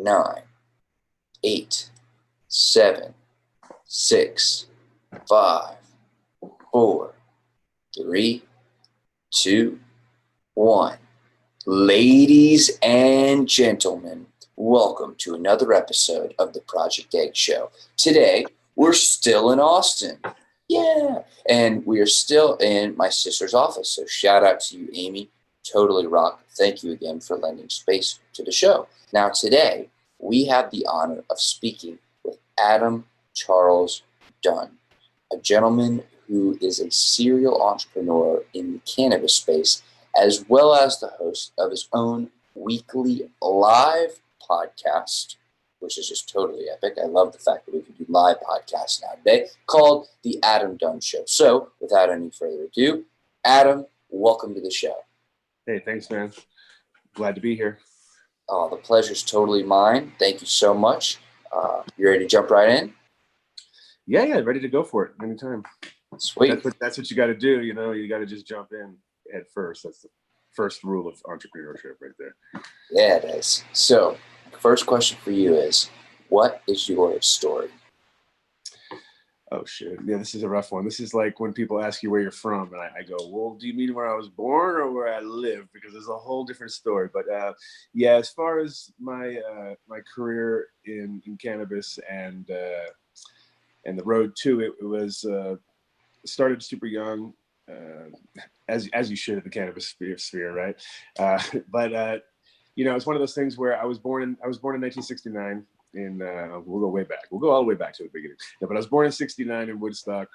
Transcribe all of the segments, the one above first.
9, 8, 7, 6, 5, 4, 3, 2, 1. Ladies and gentlemen, welcome to another episode of the Project Egg Show. Today, we're still in Austin. Yeah. And we are still in my sister's office. So shout out to you, Amy. Totally rock. Thank you again for lending space to the show. Now, today, we have the honor of speaking with Adam Charles Dunn, a gentleman who is a serial entrepreneur in the cannabis space, as well as the host of his own weekly live podcast, which is just totally epic. I love the fact that we can do live podcasts nowadays, called The Adam Dunn Show. So, without any further ado, Adam, welcome to the show. Hey, thanks, man. Glad to be here. Oh, the pleasure's totally mine. Thank you so much. You ready to jump right in? Yeah, ready to go for it anytime. Sweet. That's what you got to do. You know, you got to just jump in head first. That's the first rule of entrepreneurship right there. Yeah, it is. So, first question for you is, what is your story? Oh, shit. Yeah, this is a rough one. This is like when people ask you where you're from, and I go, well, do you mean where I was born or where I live? Because there's a whole different story. But yeah, as far as my my career in cannabis and the road to it, was started super young, as you should in the cannabis sphere, right? But you know, it's one of those things where I was born in 1969. We'll go way back. We'll go all the way back to the beginning. No, but I was born in '69 in Woodstock,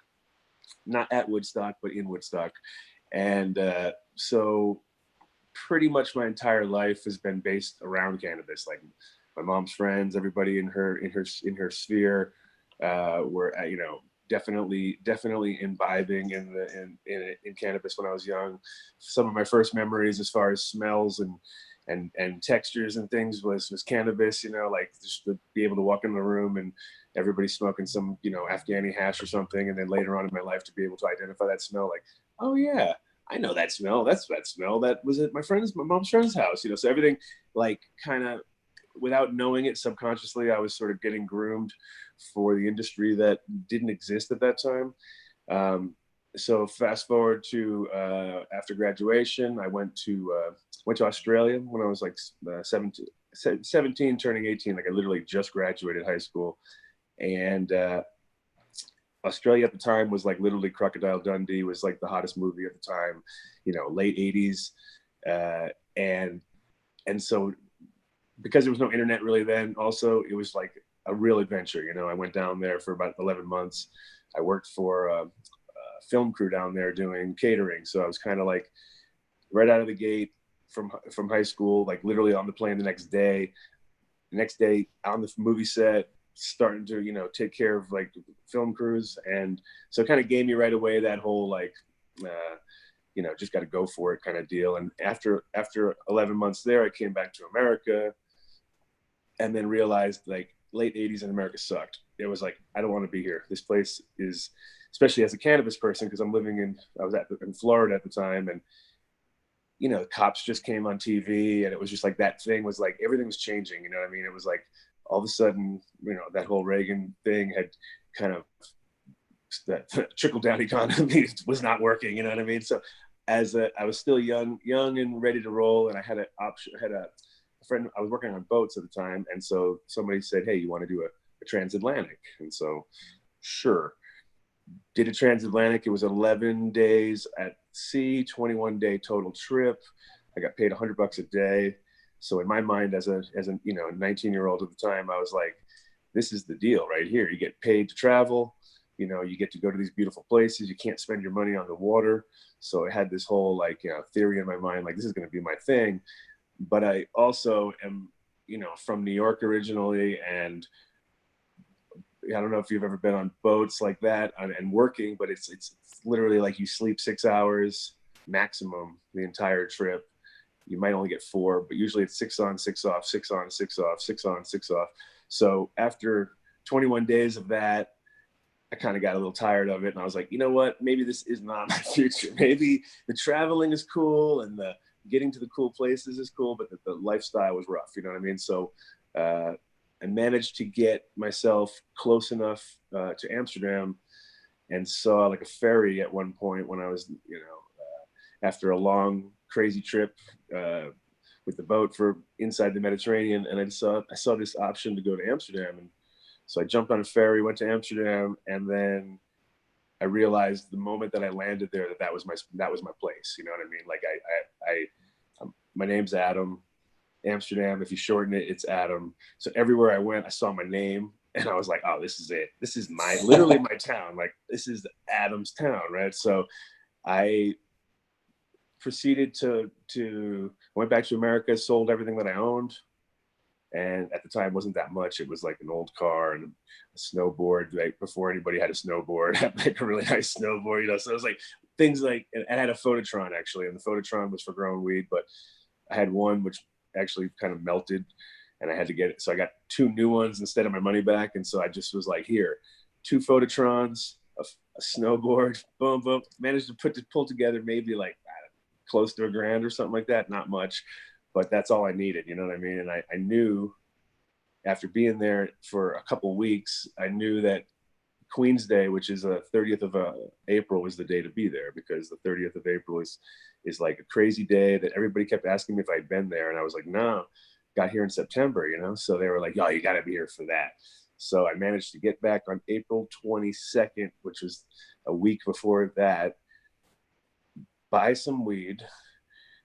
not at Woodstock, but in Woodstock, and so pretty much my entire life has been based around cannabis. Like my mom's friends, everybody in her sphere were definitely imbibing in cannabis when I was young. Some of my first memories, as far as smells and textures and things, was cannabis. You know, like just to be able to walk in the room and everybody smoking some Afghani hash or something, and then later on in my life to be able to identify that smell, like, oh yeah, I know that smell. That's that smell that was at my mom's friend's house. So everything, like, kind of without knowing it subconsciously, I was sort of getting groomed for the industry that didn't exist at that time. So fast forward to after graduation, I went to Australia when I was like 17, turning 18. Like I literally just graduated high school, and Australia at the time was like literally Crocodile Dundee was like the hottest movie at the time, late 80s, and so because there was no internet really then, also it was like a real adventure. I went down there for about 11 months. I worked for a film crew down there doing catering. So I was kind of like right out of the gate from high school, like literally on the plane the next day on the movie set, starting to, take care of like film crews. And so it kind of gave me right away that whole like, just got to go for it kind of deal. And after 11 months there, I came back to America and then realized like late 80s in America sucked. It was like, I don't want to be here. This place is, especially as a cannabis person, because I was in Florida at the time, and cops just came on TV, and it was just like that thing was like everything was changing. You know what I mean? It was like all of a sudden, that whole Reagan thing had kind of that trickle down economy was not working. You know what I mean? So I was still young and ready to roll, and I had a friend. I was working on boats at the time, and so somebody said, "Hey, you want to do a transatlantic?" And so, sure. Did a transatlantic. It was 11 days at sea, 21-day total trip. I got paid $100 a day. So in my mind, as a 19-year-old at the time, I was like, this is the deal right here. You get paid to travel. You get to go to these beautiful places. You can't spend your money on the water. So I had this whole theory in my mind, like this is going to be my thing. But I also am, from New York originally, and I don't know if you've ever been on boats like that and working, but it's literally like you sleep 6 hours maximum the entire trip. You might only get 4, but usually it's 6 on, 6 off, 6 on, 6 off, 6 on, 6 off. So after 21 days of that, I kind of got a little tired of it. And I was like, you know what, maybe this is not my future. Maybe the traveling is cool and the getting to the cool places is cool, but the lifestyle was rough. You know what I mean? So I managed to get myself close enough to Amsterdam and saw like a ferry at one point when I was, after a long, crazy trip with the boat for inside the Mediterranean. And I saw this option to go to Amsterdam. And so I jumped on a ferry, went to Amsterdam, and then I realized the moment that I landed there that was my place. You know what I mean? Like my name's Adam. Amsterdam, if you shorten it, it's Adam. So everywhere I went, I saw my name and I was like, oh, this is it. This is literally my town. Like, this is Adam's town, right? So I proceeded to went back to America, sold everything that I owned. And at the time, it wasn't that much. It was like an old car and a snowboard. Like, before anybody had a snowboard, like a really nice snowboard, So it was like things like, and I had a Phototron actually, and the Phototron was for growing weed, but I had one which actually kind of melted and I had to get it. So I got 2 new ones instead of my money back. And so I just was like, here, 2 Phototrons, a snowboard, boom, boom. Managed to pull together maybe like close to $1,000 or something like that. Not much, but that's all I needed. You know what I mean? And I knew after being there for a couple of weeks, I knew that Queen's Day, which is the 30th of April, was the day to be there, because the 30th of April is like a crazy day that everybody kept asking me if I'd been there. And I was like, no, got here in September, So they were like, oh, you got to be here for that. So I managed to get back on April 22nd, which was a week before that, buy some weed,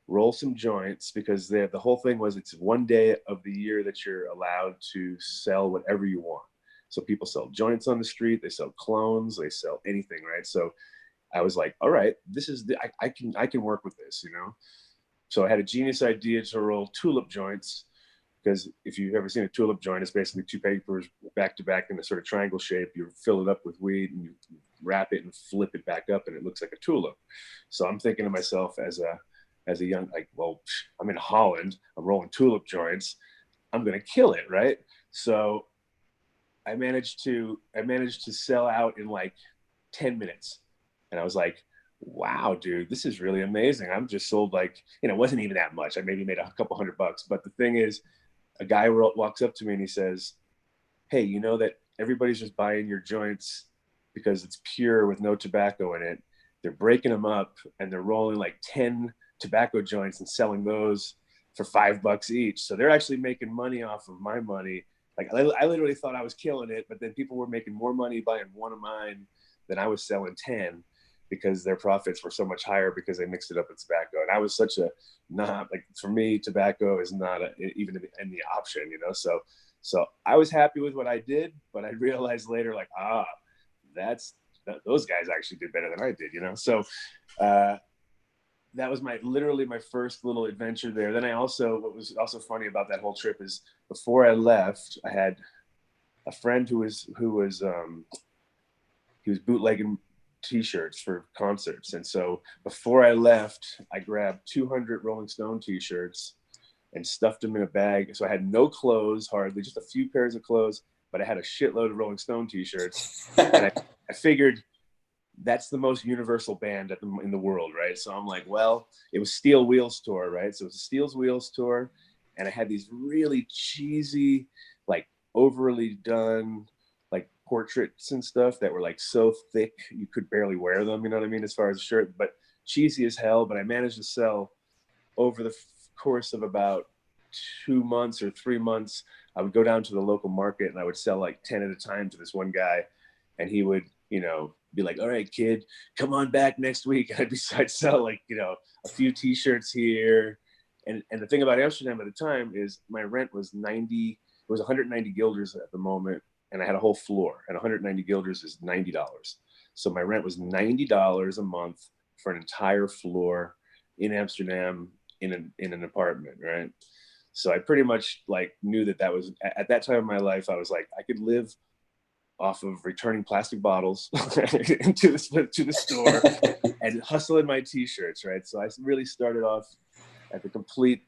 roll some joints, because the whole thing was it's one day of the year that you're allowed to sell whatever you want. So people sell joints on the street, they sell clones, they sell anything, right? So I was like, all right, this is I can work with this, So I had a genius idea to roll tulip joints, because if you've ever seen a tulip joint, it's basically 2 papers back to back in a sort of triangle shape. You fill it up with weed and you wrap it and flip it back up and it looks like a tulip. So I'm thinking to myself as a young, like, well, I'm in Holland, I'm rolling tulip joints, I'm gonna kill it, right? So I managed to sell out in like 10 minutes. And I was like, wow, dude, this is really amazing. I'm just sold like, it wasn't even that much. I maybe made a couple $100. But the thing is, a guy walks up to me and he says, hey, you know that everybody's just buying your joints because it's pure with no tobacco in it. They're breaking them up and they're rolling like 10 tobacco joints and selling those for $5 each. So they're actually making money off of my money. Like, I literally thought I was killing it, but then people were making more money buying one of mine than I was selling 10, because their profits were so much higher because they mixed it up with tobacco. And I was such a for me, tobacco is not even in the option, So I was happy with what I did, but I realized later, like, those guys actually did better than I did, So that was literally my first little adventure there. Then what was also funny about that whole trip is, before I left, I had a friend who was bootlegging T-shirts for concerts. And so before I left, I grabbed 200 Rolling Stone T-shirts and stuffed them in a bag. So I had no clothes, hardly, just a few pairs of clothes, but I had a shitload of Rolling Stone T-shirts. And I figured that's the most universal band in the world, right? So I'm like, well, it was Steel Wheels tour, right? So it was a Steel Wheels tour, and I had these really cheesy, like overly done, like portraits and stuff that were like so thick you could barely wear them, you know what I mean, as far as a shirt, but cheesy as hell. But I managed to sell, over the course of about 2 months or 3 months, I would go down to the local market and I would sell like 10 at a time to this one guy, and he would, be like, all right, kid, come on back next week. And I'd sell like, a few T-shirts here. And the thing about Amsterdam at the time is my rent was 190 guilders at the moment. And I had a whole floor, and 190 guilders is $90. So my rent was $90 a month for an entire floor in Amsterdam in an apartment, right? So I pretty much like knew that was, at that time of my life, I was like, I could live off of returning plastic bottles to the store and hustling my T-shirts, right? So I really started off at the complete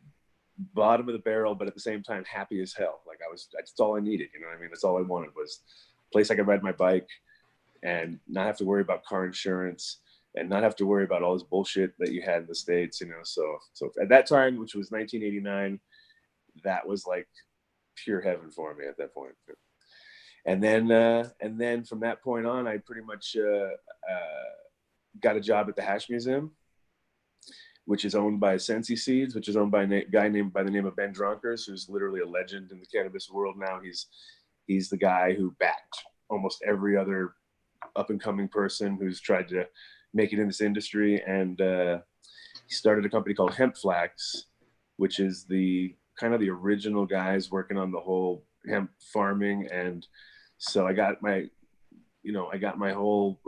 bottom of the barrel, but at the same time happy as hell. Like, that's all I needed, you know what I mean? That's all I wanted, was a place I could ride my bike and not have to worry about car insurance and not have to worry about all this bullshit that you had in the States, So at that time, which was 1989, that was like pure heaven for me at that point. And then from that point on, I pretty much got a job at the Hash Museum, which is owned by Sensi Seeds, which is owned by a guy named by the name of Ben Dronkers, who's literally a legend in the cannabis world now. He's the guy who backed almost every other up-and-coming person who's tried to make it in this industry. And he started a company called Hemp Flax, which is the kind of the original guys working on the whole hemp farming. And so I got my whole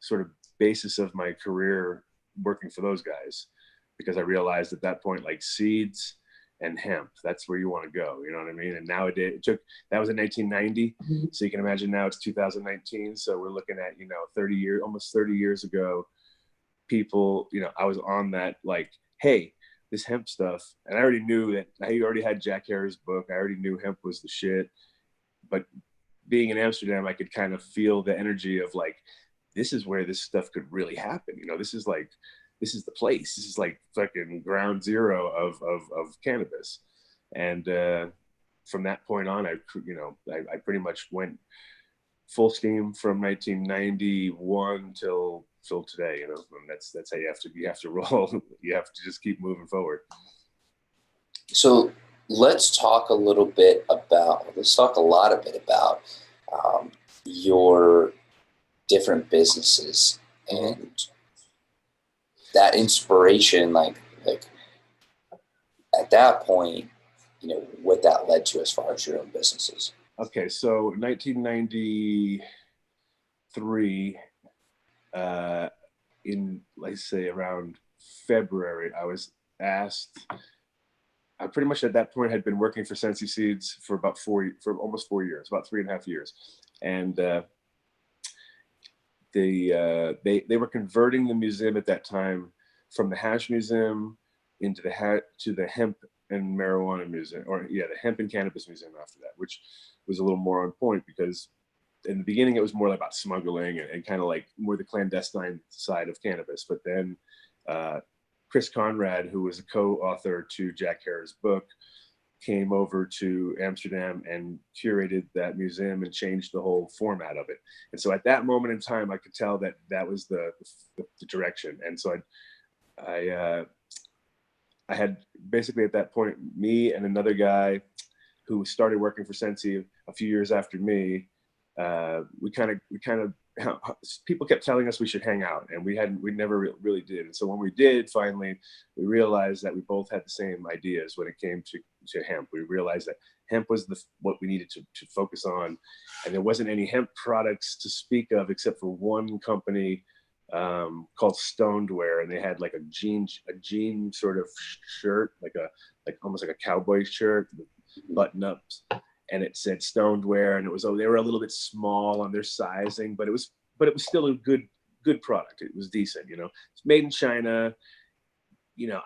sort of basis of my career working for those guys, because I realized at that point, like, seeds and hemp, that's where you want to go. You know what I mean? And nowadays, that was in 1990. Mm-hmm. So you can imagine now it's 2019. So we're looking at, almost 30 years ago, people, I was on that, like, hey, this hemp stuff. And I already knew that I already had Jack Harris' book. I already knew hemp was the shit. But being in Amsterdam, I could kind of feel the energy of, like, this is where this stuff could really happen. This is the place. This is like fucking ground zero of cannabis. And from that point on, I pretty much went full steam from 1991 till today. And that's how you have to roll. You have to just keep moving forward. So let's talk a lot a bit about your different businesses and that inspiration, like at that point, what that led to as far as your own businesses. Okay, so 1993, in, let's say, around February, I was asked. I pretty much at that point had been working for Sensi Seeds for almost 4 years, about 3.5 years, and they were converting the museum at that time from the Hash Museum to the Hemp and Marijuana Museum, the Hemp and Cannabis Museum after that, which was a little more on point, because in the beginning it was more about smuggling and kind of like more the clandestine side of cannabis. But then Chris Conrad, who was a co-author to Jack Harris' book, came over to Amsterdam and curated that museum and changed the whole format of it. And so at that moment in time, I could tell that that was the direction. And so I had basically at that point, me and another guy who started working for Sensi a few years after me, we kind of people kept telling us we should hang out, and we never really did. And so when we did, finally, we realized that we both had the same ideas when it came to hemp. We realized that hemp was what we needed to focus on, and there wasn't any hemp products to speak of except for one company called Stonedwear, and they had like a jean sort of shirt, like almost like a cowboy shirt with button ups. And it said Stonedwear, and they were a little bit small on their sizing, but it was still a good product. It was decent, It's made in China.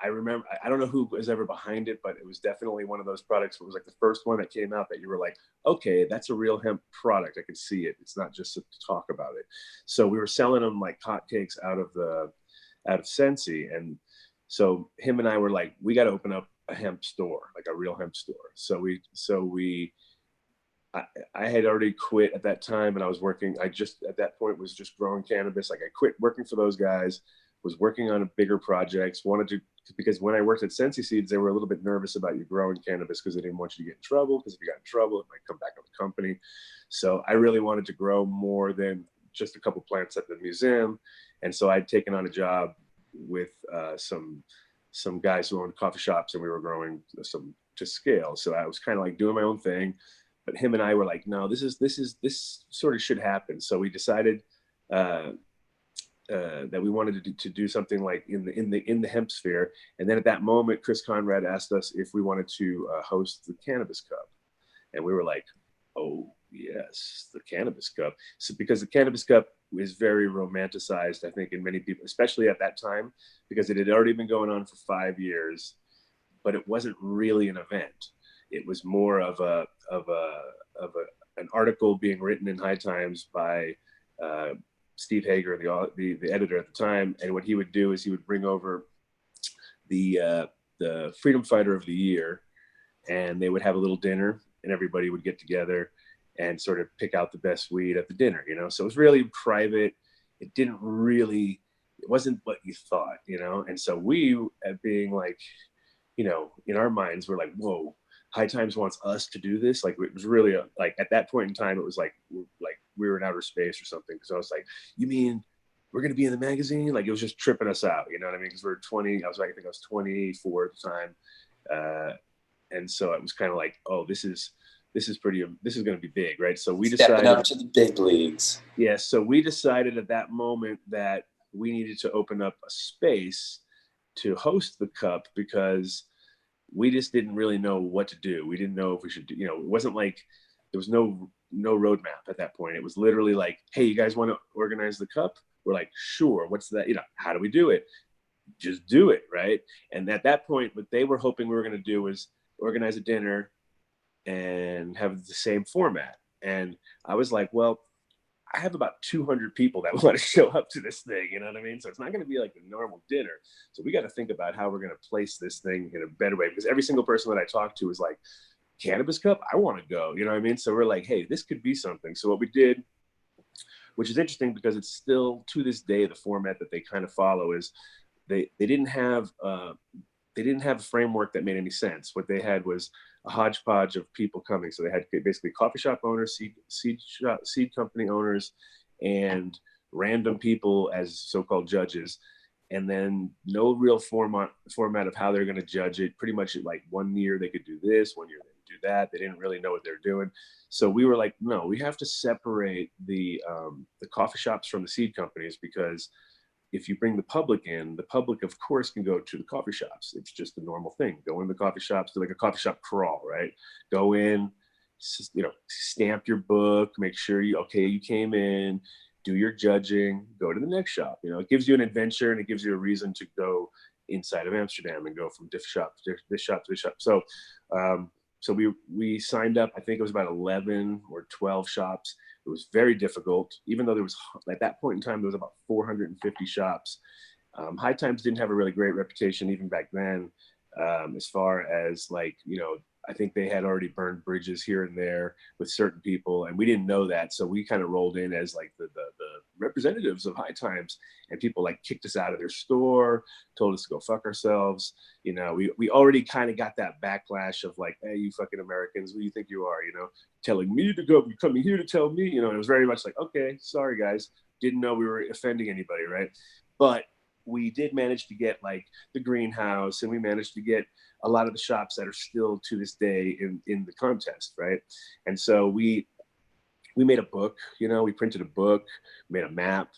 I remember, I don't know who was ever behind it, but it was definitely one of those products. It was like the first one that came out that you were like, okay, that's a real hemp product. I could see it. It's not just to talk about it. So we were selling them like hotcakes out of Sensi. And so him and I were like, we got to open up a hemp store, like a real hemp store. I had already quit at that time, and I was working. At that point was just growing cannabis. Like, I quit working for those guys, was working on bigger projects, because when I worked at Sensi Seeds, they were a little bit nervous about you growing cannabis because they didn't want you to get in trouble, because if you got in trouble, it might come back on the company. So I really wanted to grow more than just a couple plants at the museum. And so I'd taken on a job with some guys who owned coffee shops, and we were growing some to scale. So I was kind of like doing my own thing. But him and I were like, no, this sort of should happen. So we decided that we wanted to do something like in the hemp sphere. And then at that moment, Chris Conrad asked us if we wanted to host the Cannabis Cup, and we were like, oh yes, the Cannabis Cup. So because the Cannabis Cup is very romanticized, I think, in many people, especially at that time, because it had already been going on for 5 years, but it wasn't really an event. It was more of an article being written in High Times by Steve Hager, the editor at the time. And what he would do is he would bring over the Freedom Fighter of the Year, and they would have a little dinner, and everybody would get together and sort of pick out the best weed at the dinner, you know? So it was really private. It wasn't what you thought, you know? And so we, at being like, you know, in our minds, we're like, whoa, High Times wants us to do this. Like, it was really like, at that point in time, it was like we were in outer space or something. Cause I was like, you mean we're going to be in the magazine? Like, it was just tripping us out, you know what I mean? Cause we're 20, I think I was 24 at the time. And so it was kind of like, oh, this is going to be big, right? So we decided stepping up to the big leagues. Yeah. So we decided at that moment that we needed to open up a space to host the cup, because we just didn't really know what to do. We didn't know if we should do, you know, it wasn't like there was no roadmap at that point. It was literally like, hey, you guys want to organize the cup? We're like, sure. What's that? You know, how do we do it? Just do it. Right. And at that point, what they were hoping we were going to do was organize a dinner and have the same format. And I was like, well, I have about 200 people that want to show up to this thing, you know what I mean? So it's not going to be like a normal dinner. So we got to think about how we're going to place this thing in a better way, because every single person that I talked to was like, Cannabis Cup, I want to go, you know what I mean? So we're like, hey, this could be something. So what we did, which is interesting because it's still to this day, the format that they kind of follow is they didn't have a framework that made any sense. What they had was a hodgepodge of people coming. So they had basically coffee shop owners, seed company owners, and random people as so-called judges. And then no real format of how they're going to judge it. Pretty much like 1 year they could do this, 1 year they could do that. They didn't really know what they're doing. So we were like, no, we have to separate the coffee shops from the seed companies, because if you bring the public in, the public, of course, can go to the coffee shops. It's just a normal thing. Go in the coffee shops, do like a coffee shop crawl, right? Go in, you know, stamp your book, make sure you came in, do your judging, go to the next shop. You know, it gives you an adventure, and it gives you a reason to go inside of Amsterdam and go from this shop to this shop to this shop. So, so we signed up. I think it was about 11 or 12 shops. It was very difficult, even though there was, at that point in time, there was about 450 shops. High Times didn't have a really great reputation even back then, as far as like, you know, I think they had already burned bridges here and there with certain people, and we didn't know that. So we kind of rolled in as like the representatives of High Times, and people like kicked us out of their store, told us to go fuck ourselves. You know, we already kind of got that backlash of like, hey, you fucking Americans, who do you think you are? You know, telling me to go, you're coming here to tell me, you know, and it was very much like, okay, sorry guys, didn't know we were offending anybody, right? But we did manage to get like the greenhouse, and we managed to get a lot of the shops that are still to this day in the contest, right? And so we made a book, you know, we printed a book, made a map,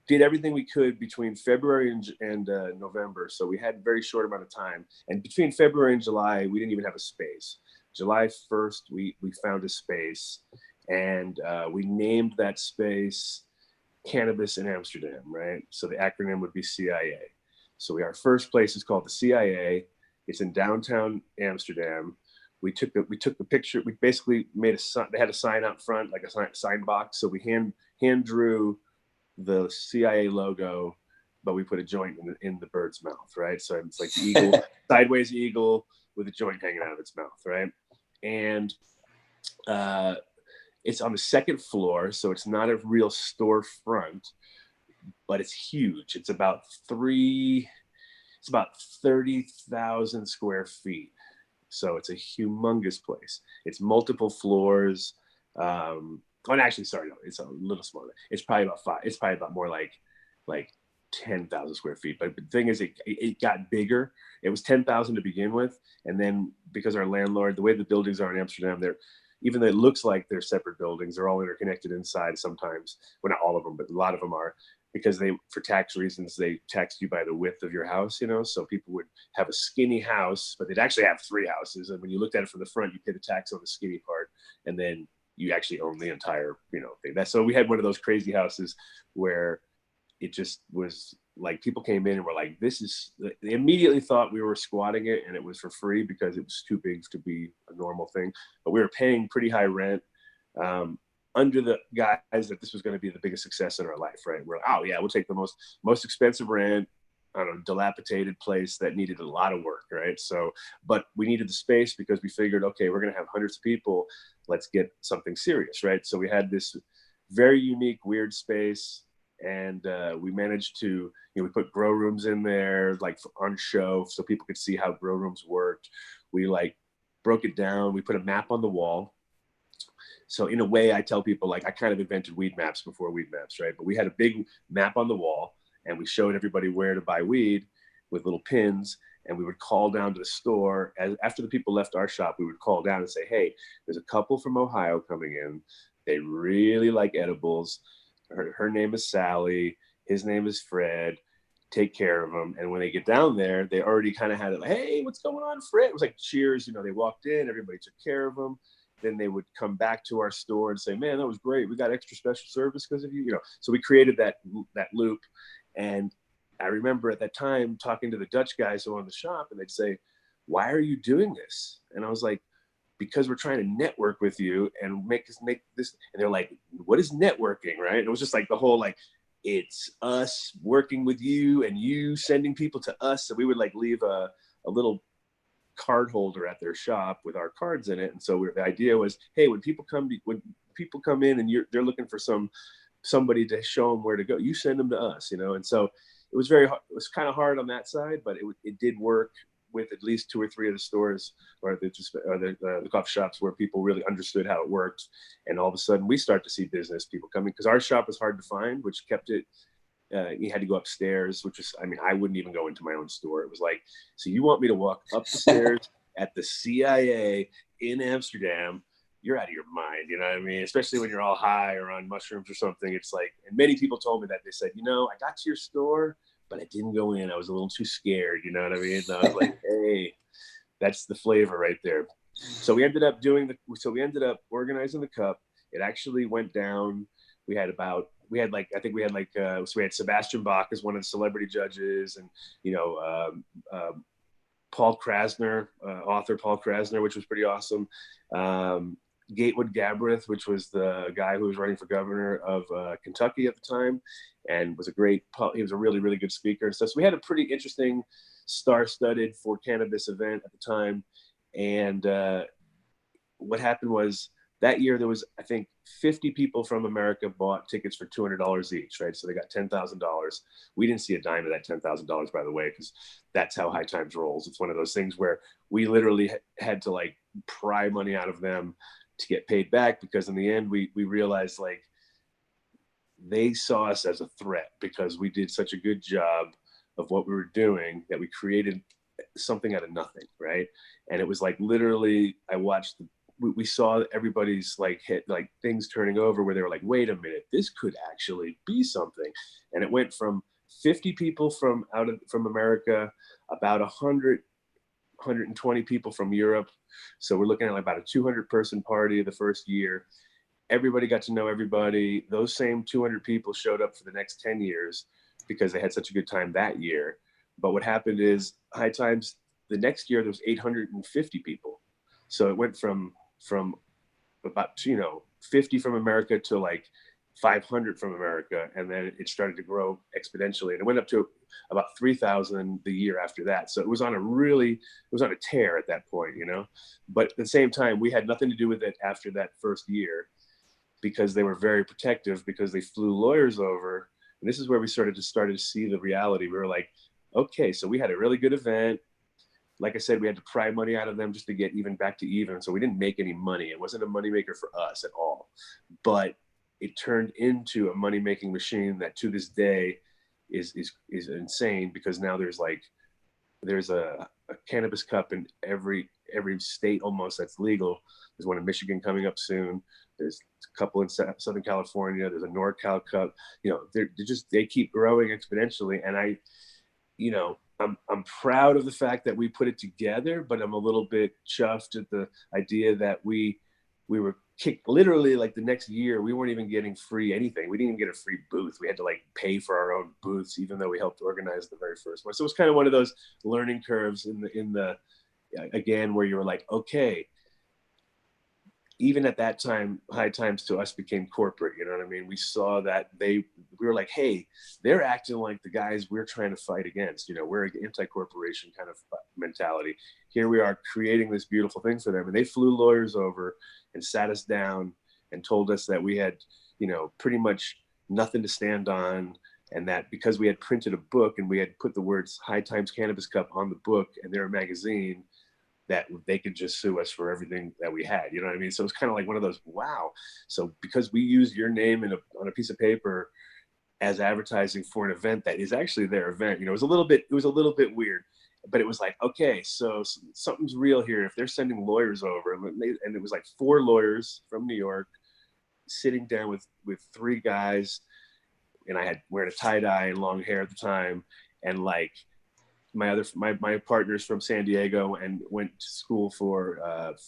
did everything we could between February and November. So we had a very short amount of time. And between February and July, we didn't even have a space. July 1st, we found a space, and we named that space Cannabis in Amsterdam, right? So the acronym would be C.I.A. So our first place is called the C.I.A. It's in downtown Amsterdam. We took the picture. We basically made a sign. They had a sign out front, like a sign box. So we hand drew the C.I.A. logo, but we put a joint in the bird's mouth, right? So it's like the eagle, sideways eagle with a joint hanging out of its mouth, right? And it's on the second floor, so it's not a real storefront, but it's huge. It's about 30,000 square feet. So it's a humongous place. It's multiple floors. Actually, sorry, no, it's a little smaller. It's probably about 5. It's probably about more like 10,000 square feet. But the thing is, it got bigger. It was 10,000 to begin with, and then because our landlord, the way the buildings are in Amsterdam, even though it looks like they're separate buildings, they're all interconnected inside sometimes. Well, not all of them, but a lot of them are, because for tax reasons, they tax you by the width of your house, you know? So people would have a skinny house, but they'd actually have 3 houses. And when you looked at it from the front, you pay the tax on the skinny part, and then you actually own the entire, you know, thing. So we had one of those crazy houses where it just was like, people came in and were like, they immediately thought we were squatting it, and it was for free because it was too big to be a normal thing. But we were paying pretty high rent, under the guise that this was going to be the biggest success in our life, right? We're like, oh yeah, we'll take the most expensive rent, I don't know, dilapidated place that needed a lot of work, right? So, but we needed the space because we figured, okay, we're going to have hundreds of people. Let's get something serious, right? So we had this very unique, weird space, and we managed to, you know, we put grow rooms in there, like on show, so people could see how grow rooms worked. We like broke it down. We put a map on the wall. So in a way, I tell people, like, I kind of invented weed maps before weed maps, right? But we had a big map on the wall, and we showed everybody where to buy weed with little pins. And we would call down to the store. As after the people left our shop, we would call down and say, hey, there's a couple from Ohio coming in. They really like edibles. Her name is Sally. His name is Fred. Take care of them. And when they get down there, they already kind of had it like, hey, what's going on, Fred? It was like cheers. You know, they walked in, everybody took care of them. Then they would come back to our store and say, man, that was great. We got extra special service because of you. You know, so we created that loop. And I remember at that time talking to the Dutch guys who own the shop, and they'd say, why are you doing this? And I was like, because we're trying to network with you and make this. And they're like, what is networking, right? And it was just like the whole, like, it's us working with you and you sending people to us. So we would like leave a little card holder at their shop with our cards in it. And so the idea was, hey, when people come in and they're looking for somebody to show them where to go, you send them to us, you know? And so it was it was kind of hard on that side, but it did work with at least 2 or 3 of the stores or the coffee shops where people really understood how it worked. And all of a sudden we start to see business people coming, because our shop was hard to find, which kept it, you had to go upstairs, which is, I mean, I wouldn't even go into my own store. It was like, so you want me to walk up the stairs at the C.I.A. in Amsterdam? You're out of your mind, you know what I mean? Especially when you're all high or on mushrooms or something. It's like, and many people told me that. They said, you know, I got to your store, but I didn't go in. I was a little too scared, you know what I mean? And I was like, hey, that's the flavor right there. So we ended up organizing the cup. It actually went down. We had Sebastian Bach as one of the celebrity judges, and, you know, Paul Krasner, author Paul Krasner, which was pretty awesome. Gatewood Gabraith, which was the guy who was running for governor of Kentucky at the time, and he was a really, really good speaker and stuff. So we had a pretty interesting star-studded for cannabis event at the time. And what happened was, that year there was, I think, 50 people from America bought tickets for $200 each, right? So they got $10,000. We didn't see a dime of that $10,000, by the way, because that's how High Times rolls. It's one of those things where we literally had to like pry money out of them to get paid back, because in the end we realized, like, they saw us as a threat because we did such a good job of what we were doing that we created something out of nothing, right? And it was like, literally, we saw everybody's like things turning over, where they were like, wait a minute, this could actually be something. And it went from 50 people from America, about 120 people from Europe. So we're looking at like about a 200 person party the first year. Everybody got to know everybody. Those same 200 people showed up for the next 10 years because they had such a good time that year. But what happened is, High Times, the next year there was 850 people. So it went from about, 50 from America to like 500 from America, and then it started to grow exponentially, and it went up to about 3,000 the year after that. So it was on a tear at that point, you know. But at the same time, we had nothing to do with it after that first year, because they were very protective, because they flew lawyers over. And this is where we started to see the reality. We were like, okay, so we had a really good event. Like I said, we had to pry money out of them just to get back to even. So we didn't make any money. It wasn't a moneymaker for us at all. But it turned into a money-making machine that to this day is insane, because now there's a Cannabis Cup in every state almost that's legal. There's one in Michigan coming up soon. There's a couple in Southern California. There's a NorCal Cup. You know, they keep growing exponentially. And I'm proud of the fact that we put it together, but I'm a little bit chuffed at the idea that we were kicked, literally, like the next year, we weren't even getting free anything. We didn't even get a free booth. We had to like pay for our own booths, even though we helped organize the very first one. So it was kind of one of those learning curves in the again, where you were like, okay, even at that time, High Times to us became corporate. You know what I mean? We saw that we were like, hey, they're acting like the guys we're trying to fight against. You know, we're an anti-corporation kind of mentality. Here we are creating this beautiful thing for them. And they flew lawyers over and sat us down and told us that we had, you know, pretty much nothing to stand on. And that because we had printed a book and we had put the words High Times Cannabis Cup on the book and they're a magazine, that they could just sue us for everything that we had. You know what I mean? So it's kind of like one of those, wow. So because we use your name on a piece of paper as advertising for an event that is actually their event, you know, it was a little bit weird, but it was like, okay, so something's real here. If they're sending lawyers over, and it was like 4 lawyers from New York sitting down with 3 guys, and I had wearing a tie-dye and long hair at the time, and like, my partner's from San Diego and went to school for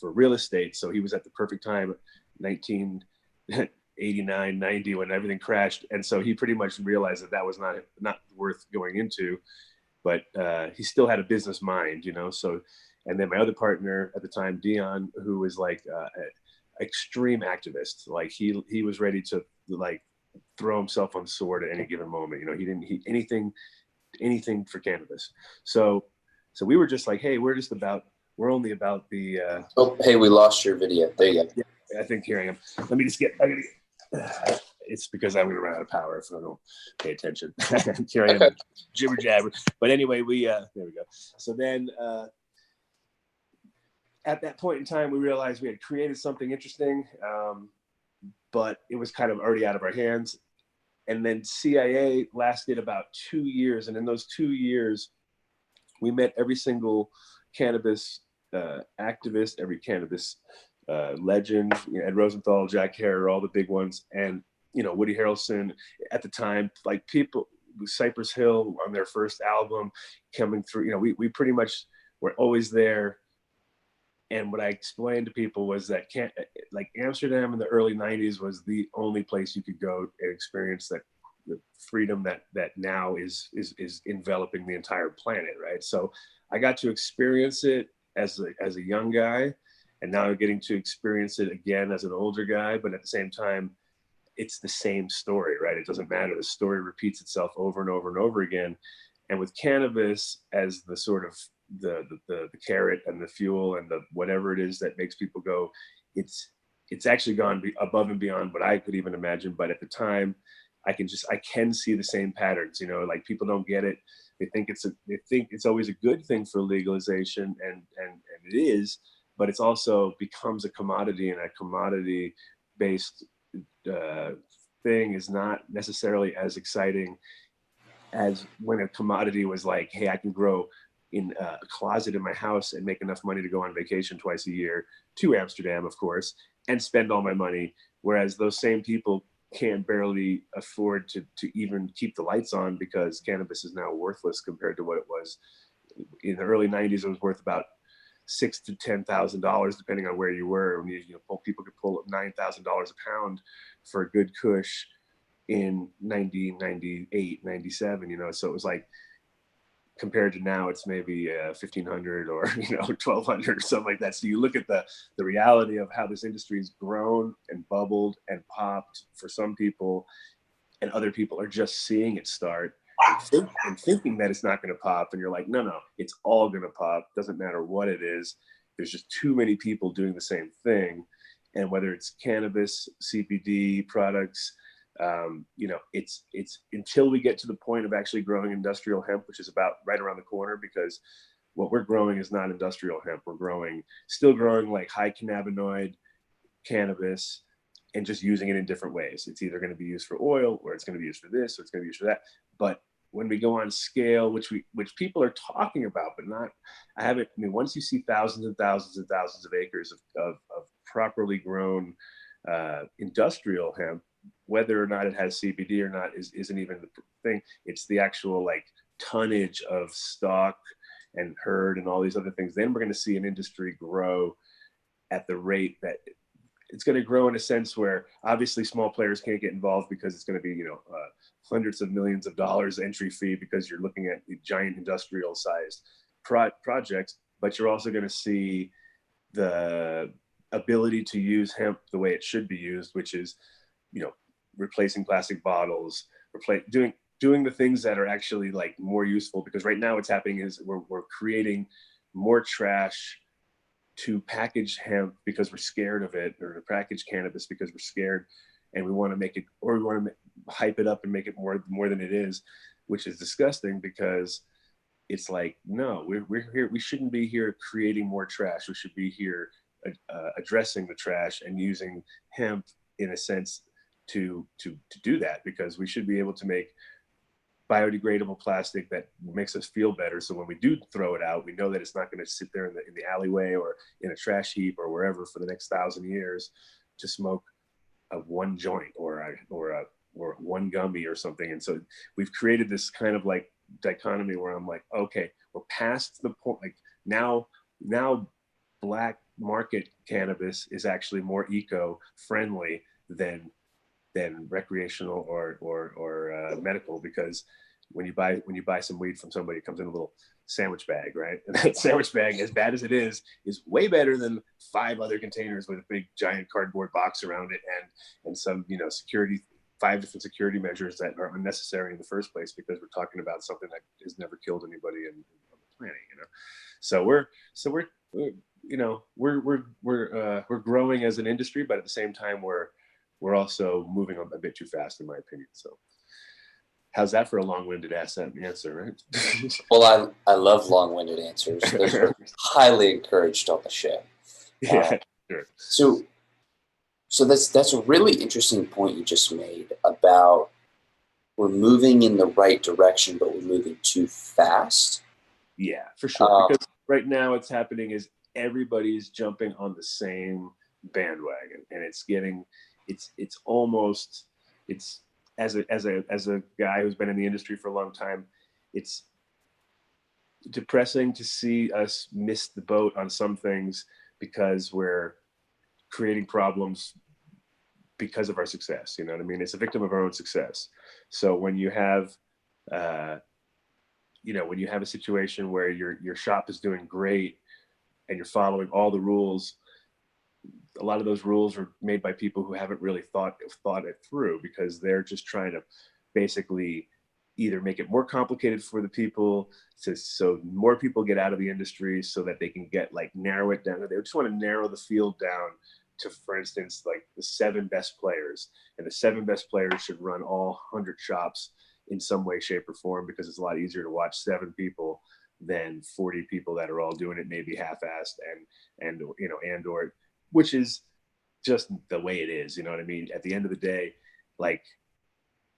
real estate. So he was at the perfect time, 1989, 90, when everything crashed. And so he pretty much realized that was not worth going into, but he still had a business mind, you know? So, and then my other partner at the time, Dion, who was like extreme activist. Like he was ready to like throw himself on the sword at any given moment. You know, anything for cannabis. So we were just like, hey, we're only about the oh, hey, we lost your video. There you go. Yeah, I think here I am. Let me just it's because I'm gonna run out of power if I don't pay attention. Here I am, jibber jabber. But anyway, there we go. So then at that point in time, we realized we had created something interesting, but it was kind of already out of our hands. And then C.I.A. lasted about 2 years. And in those 2 years, we met every single cannabis activist, every cannabis legend, you know, Ed Rosenthal, Jack Herer, all the big ones. And, you know, Woody Harrelson at the time, like people, Cypress Hill on their first album coming through, you know, we pretty much were always there. And what I explained to people was that like Amsterdam in the early 90s was the only place you could go and experience that the freedom that now is enveloping the entire planet, right? So I got to experience it as a young guy, and now I'm getting to experience it again as an older guy. But at the same time, it's the same story, right? It doesn't matter. The story repeats itself over and over and over again. And with cannabis as the sort of the carrot and the fuel and the whatever it is that makes people go, it's actually gone above and beyond what I could even imagine. But at the time, I can see the same patterns. You know, like people don't get it. They think it's always a good thing for legalization, and it is, but it's also becomes a commodity, and a commodity based thing is not necessarily as exciting as when a commodity was like, hey, I can grow in a closet in my house and make enough money to go on vacation twice a year to Amsterdam, of course, and spend all my money. Whereas those same people can barely afford to even keep the lights on because cannabis is now worthless compared to what it was in the early 90s. It was worth about $6,000 to $10,000 depending on where you were. When people could pull up $9,000 a pound for a good kush in 1998, 97, you know. So it was like, compared to now, it's maybe 1,500 or 1,200 or something like that. So you look at the reality of how this industry has grown and bubbled and popped for some people, and other people are just seeing it start and thinking that it's not going to pop. And you're like, no, it's all going to pop. Doesn't matter what it is. There's just too many people doing the same thing. And whether it's cannabis, CBD products, it's until we get to the point of actually growing industrial hemp, which is about right around the corner, because what we're growing is not industrial hemp. We're still growing like high cannabinoid cannabis and just using it in different ways. It's either going to be used for oil, or it's going to be used for this, or it's going to be used for that. But when we go on scale, which people are talking about, but not, once you see thousands and thousands and thousands of acres of properly grown industrial hemp, whether or not it has CBD or not isn't even the thing. It's the actual like tonnage of stock and herd and all these other things. Then we're going to see an industry grow at the rate that it's going to grow, in a sense where obviously small players can't get involved because it's going to be, hundreds of millions of dollars entry fee, because you're looking at the giant industrial sized projects. But you're also going to see a ability to use hemp the way it should be used, which is, you know, replacing plastic bottles, doing the things that are actually like more useful. Because right now what's happening is we're creating more trash to package hemp because we're scared of it, or to package cannabis because we're scared, and we want to make it, or we want to hype it up and make it more than it is, which is disgusting. Because it's like, no, we're here, we shouldn't be here creating more trash. We should be here addressing the trash and using hemp in a sense to do that, because we should be able to make biodegradable plastic that makes us feel better. So when we do throw it out, we know that it's not going to sit there in the alleyway or in a trash heap or wherever for the next 1,000 years to smoke a one joint or one gummy or something. And so we've created this kind of like dichotomy where I'm like, okay, we're past the point. Like now black market cannabis is actually more eco-friendly than recreational or medical, because when you buy some weed from somebody, it comes in a little sandwich bag, right? And that sandwich bag, as bad as it is way better than 5 other containers with a big giant cardboard box around it and some, you know, 5 different security measures that are unnecessary in the first place, because we're talking about something that has never killed anybody on the planet, you know. So we're you know, we're growing as an industry, but at the same time we're also moving a bit too fast, in my opinion. So how's that for a long-winded answer, right? Well, I love long-winded answers. Those are highly encouraged on the show. Yeah, sure. So that's a really interesting point you just made about we're moving in the right direction, but we're moving too fast. Yeah, for sure. Because right now what's happening is everybody's jumping on the same bandwagon, and it's almost as a guy who's been in the industry for a long time, it's depressing to see us miss the boat on some things because we're creating problems because of our success. You know what I mean? It's a victim of our own success. So when you have when you have a situation where your shop is doing great and you're following all the rules, a lot of those rules are made by people who haven't really thought it through, because they're just trying to basically either make it more complicated for the people so more people get out of the industry so that they can narrow it down. They just want to narrow the field down to, for instance, like the 7 best players, and the 7 best players should run all 100 shops in some way, shape, or form, because it's a lot easier to watch 7 people than 40 people that are all doing it maybe half-assed or which is just the way it is. You know what I mean? At the end of the day, like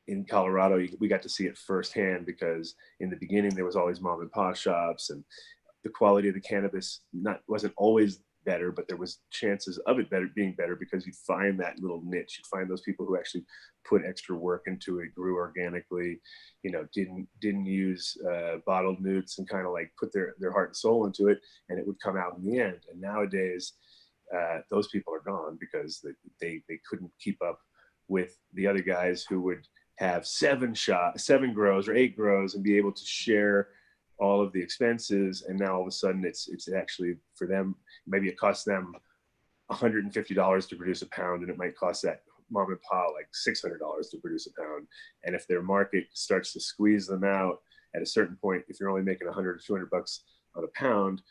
in Colorado, we got to see it firsthand, because in the beginning there was all these mom and pop shops, and the quality of the cannabis wasn't always better, but there was chances of it being better because you'd find that little niche. You'd find those people who actually put extra work into it, grew organically, you know, didn't use bottled newts, and kind of like put their heart and soul into it, and it would come out in the end. And nowadays, those people are gone because they couldn't keep up with the other guys who would have 7 grows or 8 grows and be able to share all of the expenses. And now all of a sudden it's actually, for them, maybe it costs them $150 to produce a pound, and it might cost that mom and pop like $600 to produce a pound. And if their market starts to squeeze them out at a certain point, if you're only making 100 or 200 bucks on a pound,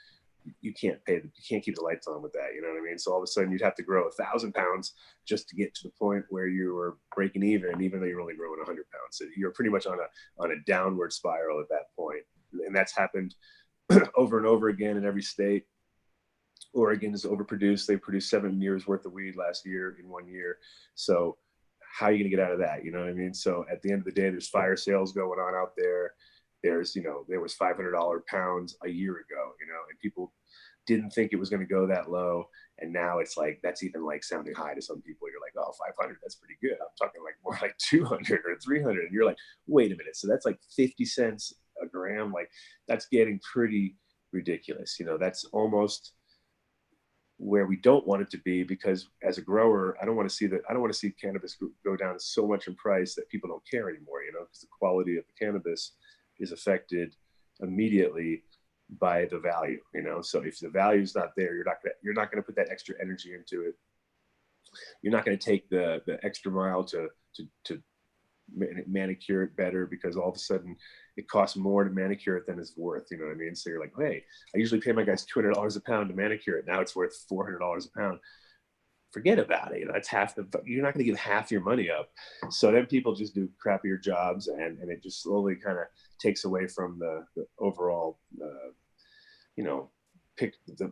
you can't keep the lights on with that. You know what I mean? So all of a sudden you'd have to grow 1,000 pounds just to get to the point where you were breaking even though you're only growing 100 pounds. So you're pretty much on a downward spiral at that point. And that's happened over and over again in every state. Oregon is overproduced. They produced 7 years worth of weed last year in 1 year. So how are you going to get out of that? You know what I mean? So at the end of the day, there's fire sales going on out there. There was $500 pounds a year ago, and people didn't think it was going to go that low. And now it's like, that's even like sounding high to some people. You're like, oh, 500, that's pretty good. I'm talking like more like 200 or 300. And you're like, wait a minute. So that's like 50 cents a gram. Like, that's getting pretty ridiculous. That's almost where we don't want it to be, because as a grower, I don't want to see cannabis go down so much in price that people don't care anymore, because the quality of the cannabis is affected immediately by the value, you know. So if the value is not there, you're not gonna put that extra energy into it. You're not gonna take the extra mile to manicure it better, because all of a sudden it costs more to manicure it than it's worth, you know what I mean? So you're like, hey, I usually pay my guys $200 a pound to manicure it. Now it's worth $400 a pound. Forget about it. You know, that's half the, you're not going to give half your money up. So then people just do crappier jobs, and it just slowly kind of takes away from the overall, you know,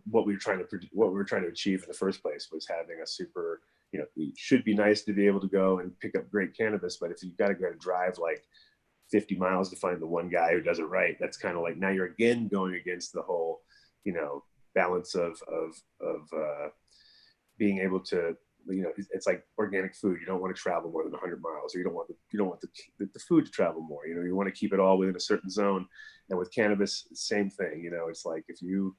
what we were trying to achieve in the first place, was having a super, you know, it should be nice to be able to go and pick up great cannabis, but if you've got to go and drive like 50 miles to find the one guy who does it right, that's kind of like, now you're again going against the whole, you know, balance of being able to, you know, it's like organic food. You don't want to travel more than 100 miles, or you don't want the food to travel more. You know, you want to keep it all within a certain zone. And with cannabis, same thing. You know, it's like if you,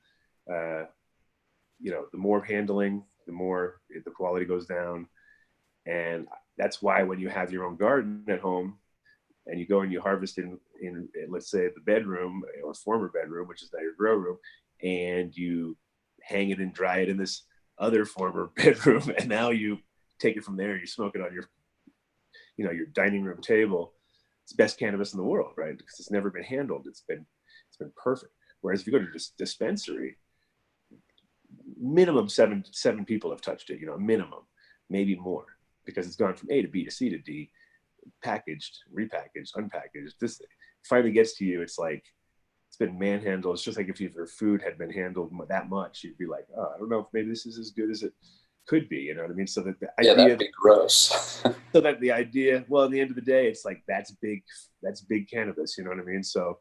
you know, the more handling, the more the quality goes down. And that's why when you have your own garden at home and you go and you harvest in let's say the bedroom or former bedroom, which is now your grow room, and you hang it and dry it in this other former bedroom, and now you take it from there, you smoke it on your, you know, your dining room table. It's the best cannabis in the world, right? Because it's never been handled. It's been perfect. Whereas if you go to just dispensary, minimum seven people have touched it, you know, minimum, maybe more, because it's gone from A to B to C to D, packaged, repackaged, unpackaged. This finally gets to you. It's like, it's been manhandled. It's just like if your food had been handled that much, you'd be like, oh, I don't know if maybe this is as good as it could be. You know what I mean? So that the idea, that'd be gross. So that the idea, well, at the end of the day, it's like, that's big cannabis. You know what I mean? So,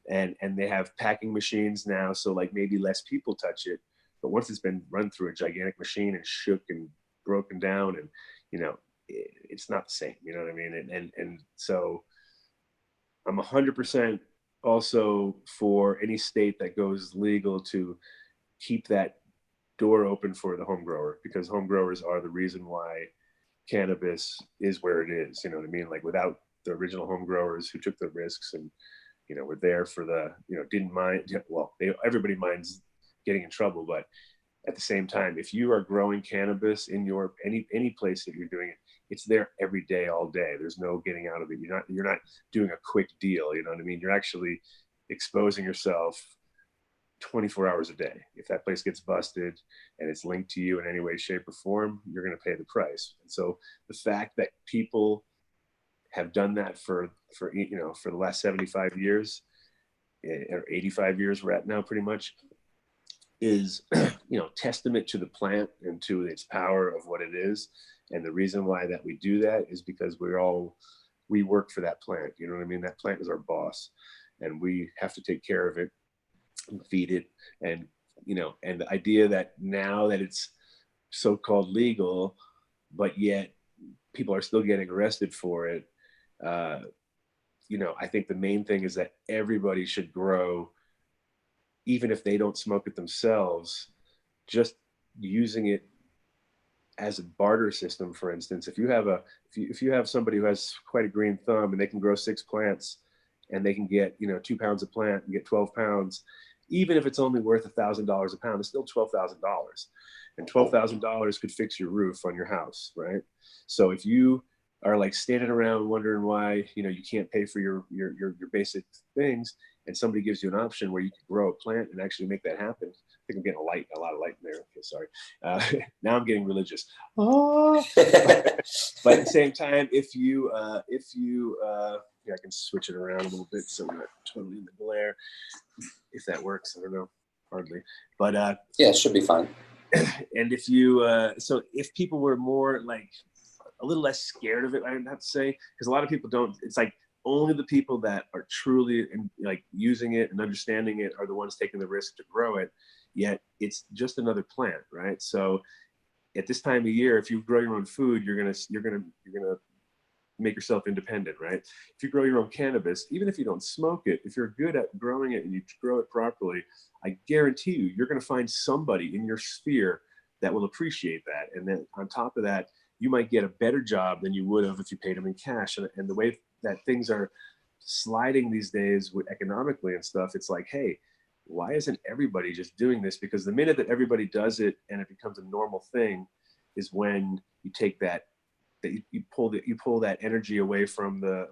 and they have packing machines now, so like maybe less people touch it. But once it's been run through a gigantic machine and shook and broken down, and, you know, it's not the same. You know what I mean? And so I'm 100% also for any state that goes legal to keep that door open for the home grower, because home growers are the reason why cannabis is where it is. You know what I mean? Like, without the original home growers who took the risks and, you know, were there for the, you know, didn't mind, well, everybody minds getting in trouble, but at the same time, if you are growing cannabis in your any place that you're doing it, it's there every day, all day. There's no getting out of it. You're not doing a quick deal. You know what I mean? You're actually exposing yourself 24 hours a day. If that place gets busted and it's linked to you in any way, shape, or form, you're going to pay the price. And so the fact that people have done that for you know, for the last 75 years or 85 years we're at now, pretty much, is, you know, testament to the plant and to its power of what it is. And the reason why that we do that is because we work for that plant. You know what I mean? That plant is our boss, and we have to take care of it and feed it. And, you know, and the idea that now that it's so-called legal, but yet people are still getting arrested for it, you know, I think the main thing is that everybody should grow, even if they don't smoke it themselves, just using it as a barter system. For instance, if you have somebody who has quite a green thumb and they can grow 6 plants and they can get, you know, 2 pounds a plant and get 12 pounds, even if it's only worth $1,000 a pound, it's still $12,000. And $12,000 could fix your roof on your house, right? So if you are like standing around wondering why, you know, you can't pay for your basic things, and somebody gives you an option where you can grow a plant and actually make that happen. I think I'm getting a lot of light in there. Okay, sorry. Now I'm getting religious. Oh. But at the same time, if you, yeah, I can switch it around a little bit so I'm not totally in the glare. If that works, I don't know, hardly. But yeah, it should be fine. And if you, so if people were more like a little less scared of it, I would have to say, because a lot of people don't. It's like, only the people that are truly like using it and understanding it are the ones taking the risk to grow it. Yet it's just another plant, right? So at this time of year, if you grow your own food, you're gonna make yourself independent, right? If you grow your own cannabis, even if you don't smoke it, if you're good at growing it and you grow it properly, I guarantee you're gonna find somebody in your sphere that will appreciate that. And then on top of that, you might get a better job than you would have if you paid them in cash. And the way that things are sliding these days with economically and stuff, it's like, hey, why isn't everybody just doing this? Because the minute that everybody does it and it becomes a normal thing is when you take that you pull that energy away from the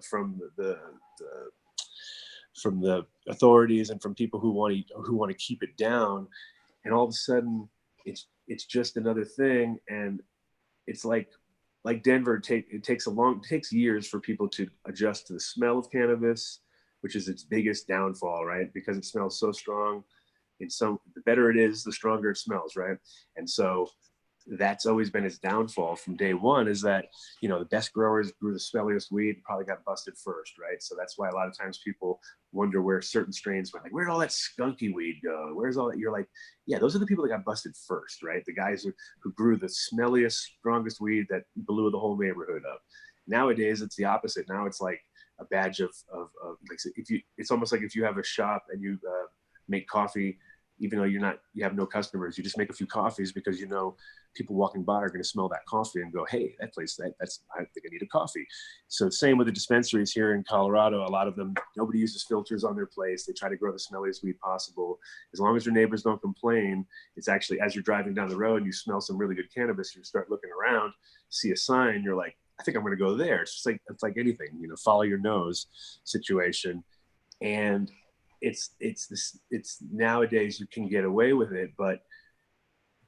authorities and from people who want to keep it down, and all of a sudden it's just another thing. And it's like Denver, it takes years for people to adjust to the smell of cannabis, which is its biggest downfall, right? Because it smells so strong. The better it is, the stronger it smells, right? And so that's always been its downfall from day one, is that, you know, the best growers grew the smelliest weed, probably got busted first, right? So that's why a lot of times people wonder where certain strains went, like, where'd all that skunky weed go? Where's all that? You're like, yeah, those are the people that got busted first, right? The guys who grew the smelliest, strongest weed that blew the whole neighborhood up. Nowadays, it's the opposite. Now it's like a badge of like, it's almost like if you have a shop and you make coffee, even though you have no customers, you just make a few coffees because, you know, people walking by are going to smell that coffee and go, hey, that place, I think I need a coffee. So same with the dispensaries here in Colorado. A lot of them, nobody uses filters on their place. They try to grow the smelliest weed possible. As long as your neighbors don't complain, it's actually, as you're driving down the road and you smell some really good cannabis, you start looking around, see a sign, you're like, I think I'm going to go there. It's like anything, you know, follow your nose situation. And it's nowadays you can get away with it, but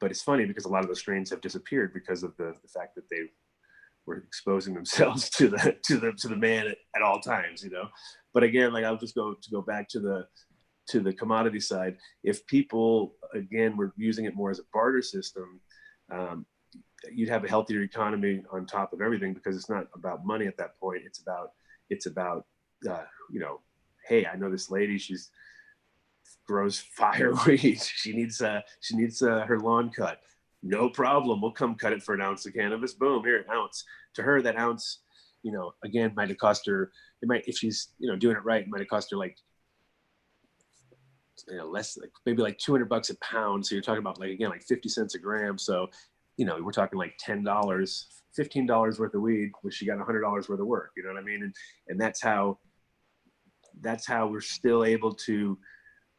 it's funny because a lot of the strains have disappeared because of the fact that they were exposing themselves to the man at all times, you know. But again, like, I'll just go back to the commodity side. If people, again, were using it more as a barter system, you'd have a healthier economy on top of everything, because it's not about money at that point. It's about you know, hey, I know this lady, she's grows fire weed. She needs her lawn cut. No problem. We'll come cut it for an ounce of cannabis. Boom, here, an ounce. To her, that ounce, you know, again, might have cost her, if she's, you know, doing it right, it might have cost her like, you know, less, like maybe like $200 a pound. So you're talking about, like, again, like 50 cents a gram. So, you know, we're talking like $10, $15 worth of weed, which she got $100 worth of work. You know what I mean? And that's how we're still able to,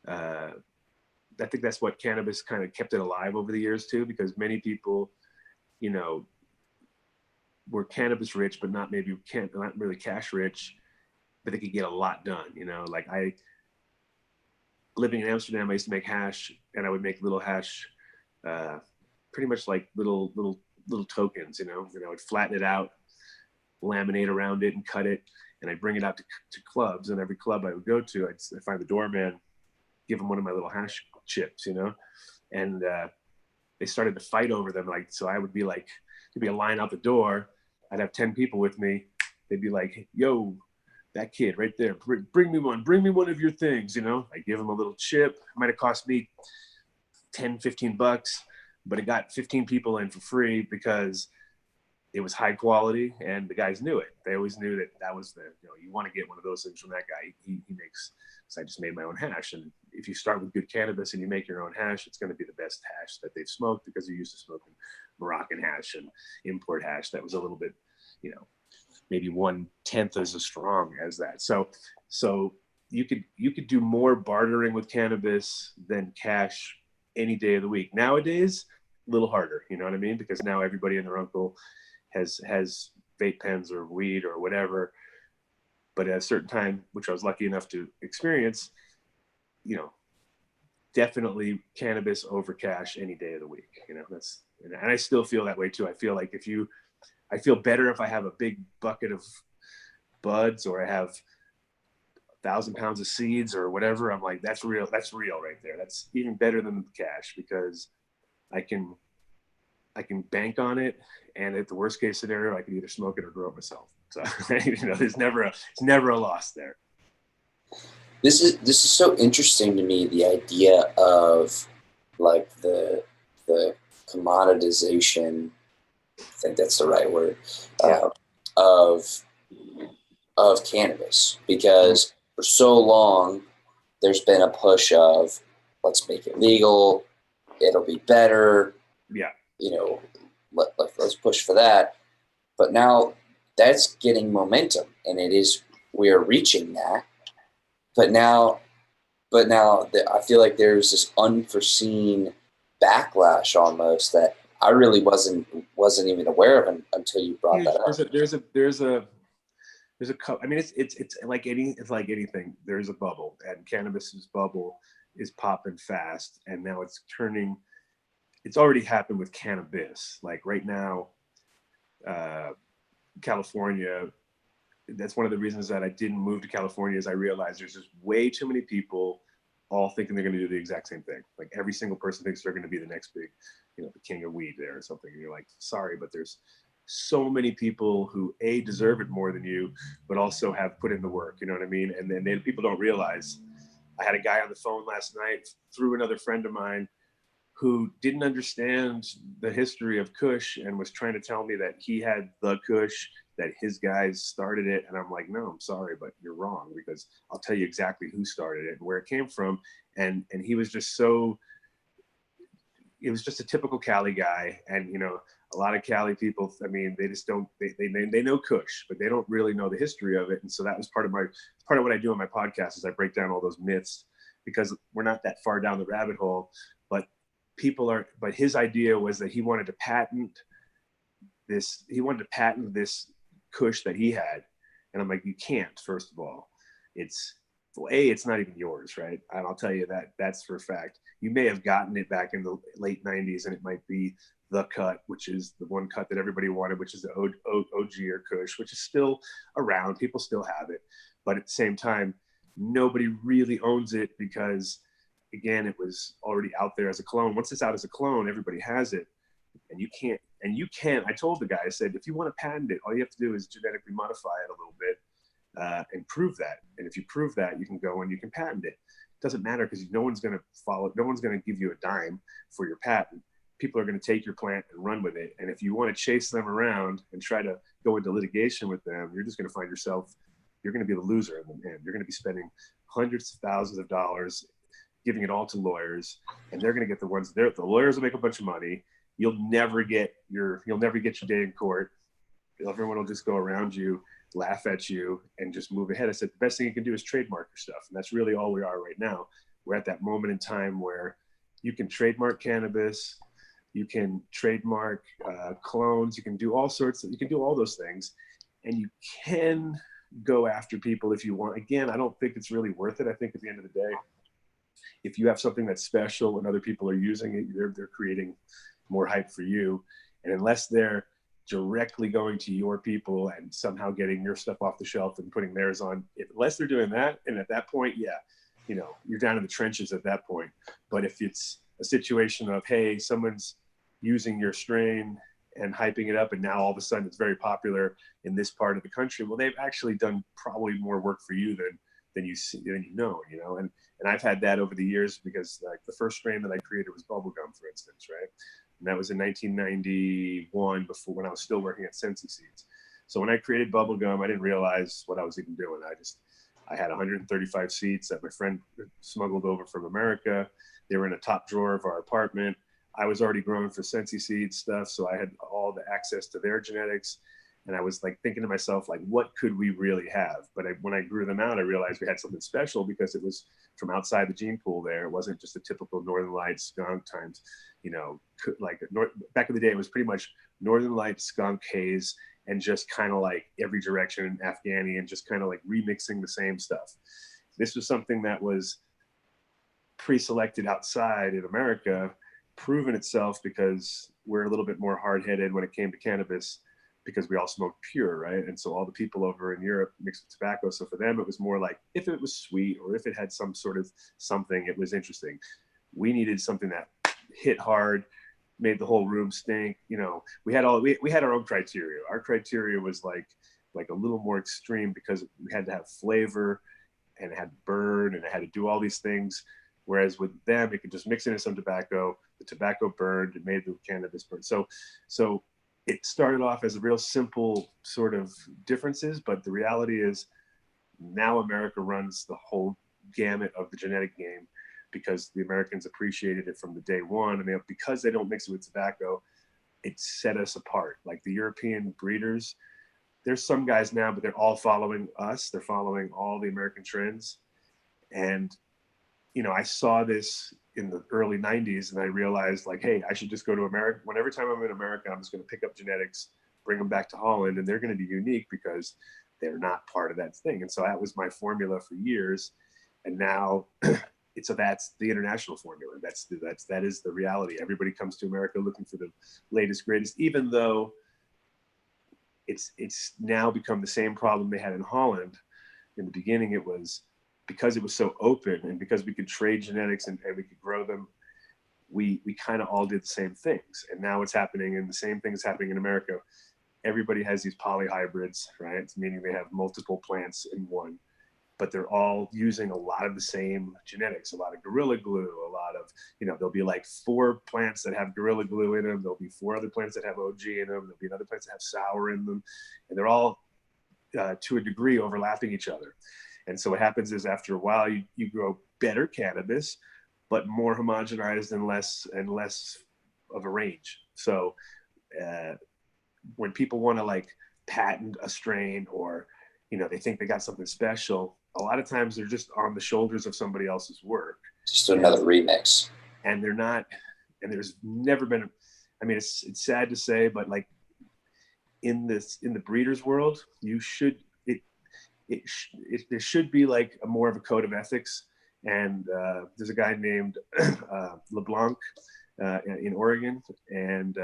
I think that's what cannabis kind of kept it alive over the years too, because many people, you know, were cannabis rich, but not really cash rich, but they could get a lot done. You know, like living in Amsterdam, I used to make hash, and I would make little hash, pretty much like little tokens. You know, I would flatten it out, laminate around it, and cut it, and I'd bring it out to clubs. And every club I would go to, I'd find the doorman, give him one of my little hash chips, you know, and they started to fight over them. Like, so I would be like, there'd be a line out the door. I'd have 10 people with me. They'd be like, yo, that kid right there, bring me one of your things, you know. I give him a little chip. It might have cost me $10-15, but it got 15 people in for free because it was high quality, and the guys knew it. They always knew that was you want to get one of those things from that guy. He makes, so I just made my own hash. And if you start with good cannabis and you make your own hash, it's going to be the best hash that they've smoked, because you're used to smoking Moroccan hash and import hash that was a little bit, you know, maybe 1/10 as strong as that. So you could do more bartering with cannabis than cash any day of the week. Nowadays, a little harder, you know what I mean? Because now everybody and their uncle has vape pens or weed or whatever. But at a certain time, which I was lucky enough to experience, you know, definitely cannabis over cash any day of the week. You know, and I still feel that way too. I feel like I feel better if I have a big bucket of buds, or I have 1,000 pounds of seeds or whatever. I'm like, that's real right there. That's even better than the cash, because I can bank on it, and at the worst case scenario, I can either smoke it or grow it myself. So you know, it's never a loss there. This is so interesting to me, the idea of like the commoditization, I think that's the right word, of cannabis, because for so long there's been a push of, let's make it legal, it'll be better. Yeah. You know, let's push for that. But now that's getting momentum, and we are reaching that. But now But now I feel like there's this unforeseen backlash almost that I really wasn't even aware of until you brought that up. There's a I mean, it's like anything. There's a bubble, and cannabis's bubble is popping fast, and now it's turning. It's already happened with cannabis. Like right now, California. That's one of the reasons that I didn't move to California. Is I realized there's just way too many people all thinking they're going to do the exact same thing. Like every single person thinks they're going to be the next big, the king of weed there or something. And you're like, sorry, but there's so many people who deserve it more than you, but also have put in the work. You know what I mean? And then people don't realize. I had a guy on the phone last night through another friend of mine who didn't understand the history of Kush and was trying to tell me that he had the Kush, that his guys started it. And I'm like, no, I'm sorry, but you're wrong, because I'll tell you exactly who started it and where it came from. And he was just it was just a typical Cali guy. And, a lot of Cali people, I mean, they just don't, they know Kush, but they don't really know the history of it. And so that was part of what I do on my podcast is I break down all those myths, because we're not that far down the rabbit hole, but his idea was that he wanted to patent this Kush that he had. And I'm like, you can't, first of all. It's not even yours, right? And I'll tell you that's for a fact. You may have gotten it back in the late 90s, and it might be the cut, which is the one cut that everybody wanted, which is the OG or Kush, which is still around. People still have it. But at the same time, nobody really owns it because, again, it was already out there as a clone. Once it's out as a clone, everybody has it. And you can't, I told the guy, I said, if you want to patent it, all you have to do is genetically modify it a little bit and prove that. And if you prove that, you can go and you can patent it. It doesn't matter, because no one's going to follow, no one's going to give you a dime for your patent. People are going to take your plant and run with it. And if you want to chase them around and try to go into litigation with them, you're just going to find yourself, you're going to be the loser in the end. You're going to be spending hundreds of thousands of dollars giving it all to lawyers, and they're going to get the lawyers will make a bunch of money. You'll never get your day in court. Everyone will just go around you, laugh at you, and just move ahead. I said, the best thing you can do is trademark your stuff. And that's really all we are right now. We're at that moment in time where you can trademark cannabis, you can trademark clones, you can do all those things. And you can go after people if you want. Again, I don't think it's really worth it. I think at the end of the day, if you have something that's special and other people are using it, they're creating more hype for you. And unless they're directly going to your people and somehow getting your stuff off the shelf and putting theirs on, unless they're doing that, and at that point, yeah, you're down in the trenches at that point. But if it's a situation of, hey, someone's using your strain and hyping it up, and now all of a sudden it's very popular in this part of the country, well, they've actually done probably more work for you than you know. And I've had that over the years, because like the first strain that I created was Bubblegum, for instance, right? And that was in 1991, when I was still working at Sensi Seeds. So when I created Bubblegum, I didn't realize what I was even doing. I had 135 seeds that my friend smuggled over from America. They were in a top drawer of our apartment. I was already growing for Sensi Seeds stuff, so I had all the access to their genetics. And I was like thinking to myself, like, what could we really have? But when I grew them out, I realized we had something special, because it was from outside the gene pool there. It wasn't just a typical Northern Lights skunk times, back in the day, it was pretty much Northern Lights, skunk, haze, and just kind of like every direction, Afghani, and just kind of like remixing the same stuff. This was something that was pre-selected outside in America, proven itself, because we're a little bit more hard-headed when it came to cannabis, because we all smoked pure, right? And so all the people over in Europe mixed with tobacco. So for them, it was more like, if it was sweet or if it had some sort of something, it was interesting. We needed something that hit hard, made the whole room stink. We had our own criteria. Our criteria was like a little more extreme, because we had to have flavor, and it had to burn, and it had to do all these things. Whereas with them, it could just mix in some tobacco, the tobacco burned, it made the cannabis burn. So it started off as a real simple sort of differences, but the reality is now America runs the whole gamut of the genetic game, because the Americans appreciated it from the day one. I mean, because they don't mix it with tobacco, it set us apart. Like the European breeders, there's some guys now, but they're all following us. They're following all the American trends. And I saw this in the early 90s and I realized like, hey, I should just go to America. Whenever time I'm in America, I'm just going to pick up genetics, bring them back to Holland, and they're going to be unique because they're not part of that thing. And so that was my formula for years. And now that's the international formula. That is the reality. Everybody comes to America looking for the latest, greatest, even though it's now become the same problem they had in Holland. In the beginning, it was because it was so open and because we could trade genetics and we could grow them, we kind of all did the same things. And now what's happening, and the same thing is happening in America. Everybody has these polyhybrids, right? Meaning they have multiple plants in one, but they're all using a lot of the same genetics, a lot of Gorilla Glue, a lot of, there'll be like 4 plants that have Gorilla Glue in them. There'll be 4 other plants that have OG in them. There'll be another plants that have sour in them. And they're all to a degree overlapping each other. And so what happens is after a while, you grow better cannabis, but more homogenized and less of a range. So when people want to like patent a strain, or they think they got something special, a lot of times they're just on the shoulders of somebody else's work. Just another remix. And they're not, and there's never been, I mean, it's sad to say, but like in the breeders world, there should be like more of a code of ethics. And there's a guy named LeBlanc in Oregon, and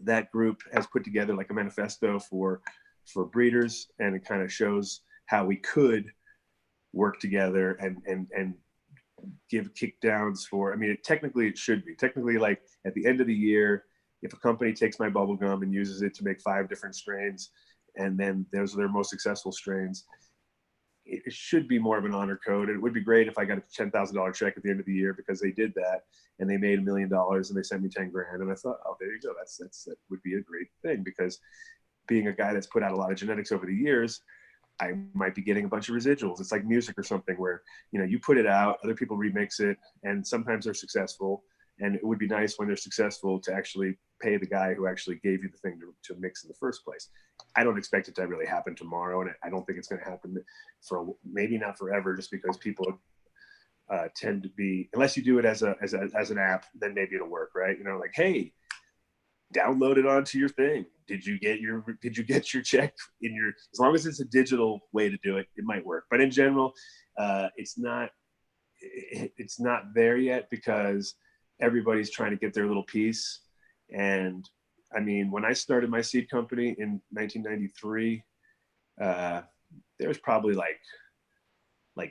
that group has put together like a manifesto for breeders, and it kind of shows how we could work together and give kickdowns for, I mean, technically it should be. Technically, like at the end of the year, if a company takes my bubblegum and uses it to make 5 different strains, and then those are their most successful strains, it should be more of an honor code. It would be great if I got a $10,000 check at the end of the year because they did that and they made $1 million and they sent me 10 grand. And I thought, oh, there you go. That would be a great thing, because being a guy that's put out a lot of genetics over the years, I might be getting a bunch of residuals. It's like music or something where, you put it out, other people remix it, and sometimes they're successful. And it would be nice when they're successful to actually pay the guy who actually gave you the thing to mix in the first place. I don't expect it to really happen tomorrow, and I don't think it's going to happen for maybe not forever, just because people tend to be, unless you do it as an app, then maybe it'll work, right? Like, hey, download it onto your thing. Did you get your check in your, as long as it's a digital way to do it, it might work. But in general, it's not there yet, because everybody's trying to get their little piece. And I mean, when I started my seed company in 1993, there was probably like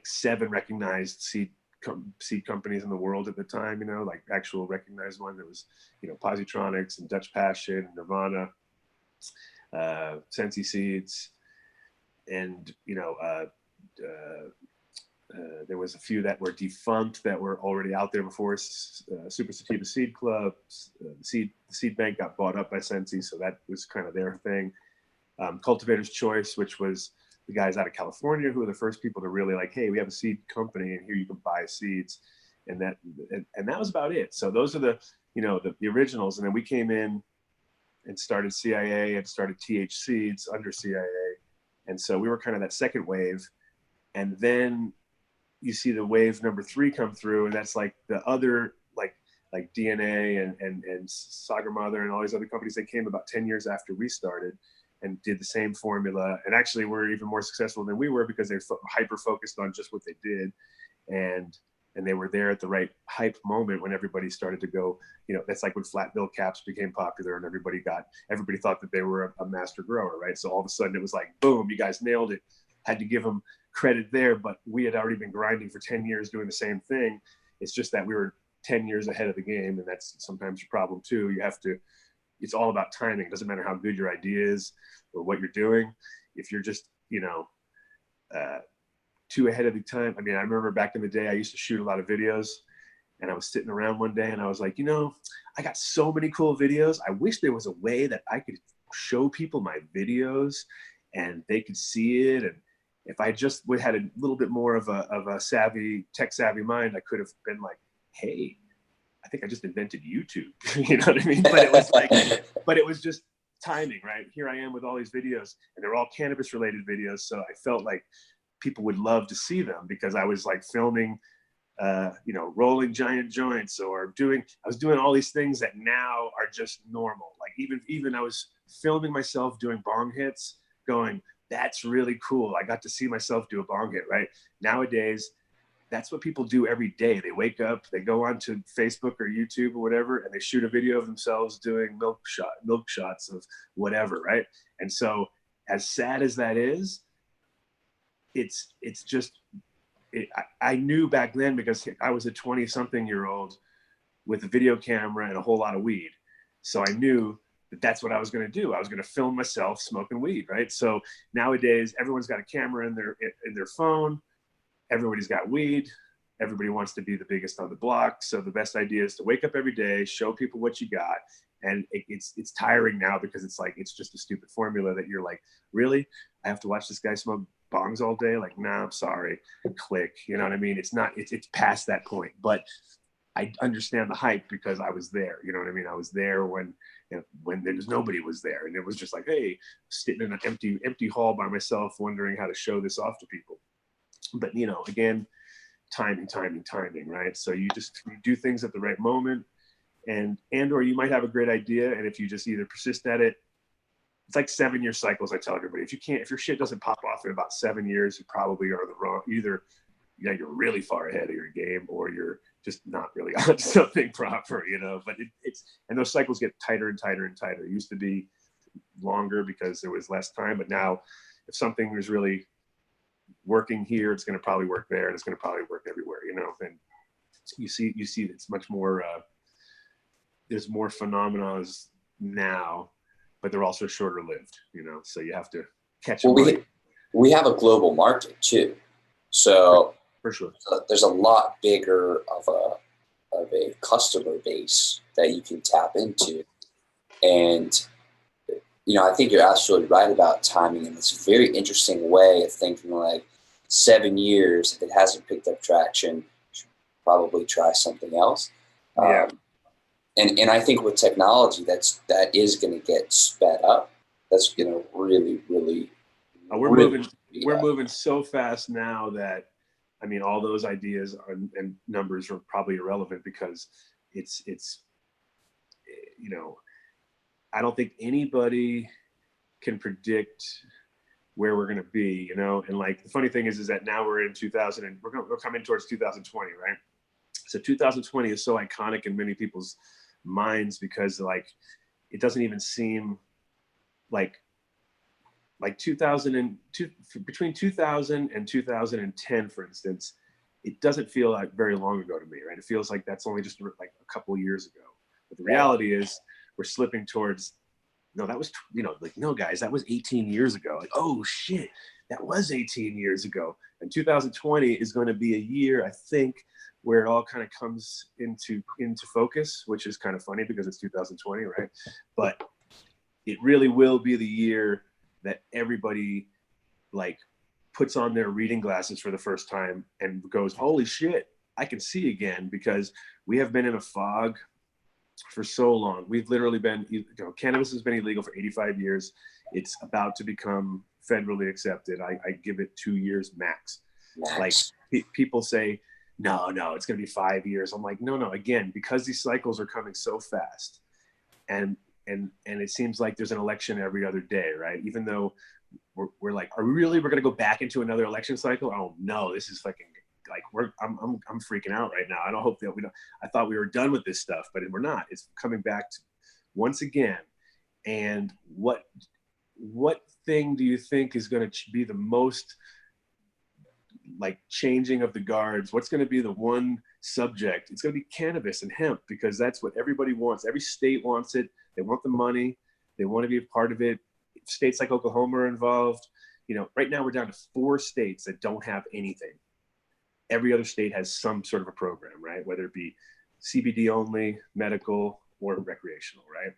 7 recognized seed companies in the world at the time, like actual recognized ones. There was, Positronics and Dutch Passion, Nirvana, Sensi Seeds, and, there was a few that were defunct that were already out there before. Super Sativa Seed Club, the seed bank got bought up by Sensi, so that was kind of their thing. Cultivator's Choice, which was the guys out of California who were the first people to really like, hey, we have a seed company and here you can buy seeds, and that was about it. So those are the originals, and then we came in and started C.I.A. and started T.H.Seeds under C.I.A. And so we were kind of that second wave, and then you see the wave number 3 come through, and that's like the other like DNA and Saga Mother and all these other companies. They came about 10 years after we started and did the same formula, and actually were even more successful than we were, because they're hyper focused on just what they did, and they were there at the right hype moment when everybody started to go. That's like when flat bill caps became popular, and everybody thought that they were a master grower, right? So all of a sudden it was like, boom, you guys nailed it. Had to give them credit there, but we had already been grinding for 10 years doing the same thing. It's just that we were 10 years ahead of the game, and that's sometimes your problem too. It's all about timing. It doesn't matter how good your idea is or what you're doing. If you're just, too ahead of the time. I mean, I remember back in the day, I used to shoot a lot of videos, and I was sitting around one day and I was like, I got so many cool videos. I wish there was a way that I could show people my videos and they could see it. And if I just had a little bit more of a tech savvy mind, I could have been like, hey, I think I just invented YouTube. You know what I mean? But it was but it was just timing, right? Here I am with all these videos, and they're all cannabis related videos. So I felt like people would love to see them, because I was like filming you know, rolling giant joints, or I was doing all these things that now are just normal. Like even I was filming myself doing bong hits, going, that's really cool. I got to see myself do a bong hit, right? Nowadays, that's what people do every day. They wake up, they go onto Facebook or YouTube or whatever, and they shoot a video of themselves doing milk shots of whatever, right? And so, as sad as that is, it's just, I knew back then, because I was a 20-something-year-old with a video camera and a whole lot of weed. So I knew that that's what I was going to do. I was going to film myself smoking weed, right? So nowadays, everyone's got a camera in their phone. Everybody's got weed. Everybody wants to be the biggest on the block. So the best idea is to wake up every day, show people what you got. And it's tiring now, because it's like, it's just a stupid formula that you're like, really? I have to watch this guy smoke bongs all day? Like, nah, I'm sorry. Click. You know what I mean? It's past that point. But I understand the hype, because I was there. You know what I mean? I was there when nobody was there, and it was just like, hey, sitting in an empty hall by myself, wondering how to show this off to people. But, you know, again, timing, right? So you do things at the right moment, or you might have a great idea, and if you just either persist at it, it's like 7-year cycles. I tell everybody, if your shit doesn't pop off in about 7 years, you probably are either, you know, you're really far ahead of your game, or you're just not really on something proper, you know. But and those cycles get tighter and tighter and tighter. It used to be longer because there was less time, but now if something was really working here, it's going to probably work there, and it's going to probably work everywhere, you know. And you see it's much more, there's more phenomena now, but they're also shorter lived, you know. So you have to catch them. Well, we have a global market too, so for sure, there's a lot bigger of a customer base that you can tap into. And you know, I think you're absolutely right about timing, and it's a very interesting way of thinking. Like 7 years, if it hasn't picked up traction, you should probably try something else. Yeah. And I think with technology, that is going to get sped up. That's going to really we're moving so fast now that, I mean, all those ideas and numbers are probably irrelevant, because it's you know, I don't think anybody can predict where we're going to be, you know. And like, the funny thing is that now we're in 2000, and we're coming towards 2020, right? So 2020 is so iconic in many people's minds, because like, it doesn't even seem like 2002, between 2000 and 2010, for instance, it doesn't feel like very long ago to me, right? It feels like that's only just like a couple of years ago. But the reality is, we're slipping towards, no, that was, you know, like, no, guys, that was 18 years ago. Like, oh shit, that was 18 years ago. And 2020 is going to be a year, I think, where it all kind of comes into focus, which is kind of funny because it's 2020, right? But it really will be the year that everybody like puts on their reading glasses for the first time and goes, holy shit, I can see again, because we have been in a fog for so long. We've literally been, you know, cannabis has been illegal for 85 years. It's about to become federally accepted. I give it 2 years max. Like people say, no, it's going to be 5 years. I'm like, no, again, because these cycles are coming so fast, and it seems like there's an election every other day, right? Even though we're like, we're going to go back into another election cycle? Oh no, this is fucking like, I'm freaking out right now. I don't hope that I thought we were done with this stuff, but we're not. It's coming back once again. And what thing do you think is going to be the most like changing of the guards? What's going to be the one subject? It's going to be cannabis and hemp, because that's what everybody wants. Every state wants it. They want the money. They want to be a part of it. States like Oklahoma are involved. You know, right now we're down to 4 states that don't have anything. Every other state has some sort of a program, right? Whether it be CBD only, medical, or recreational, right?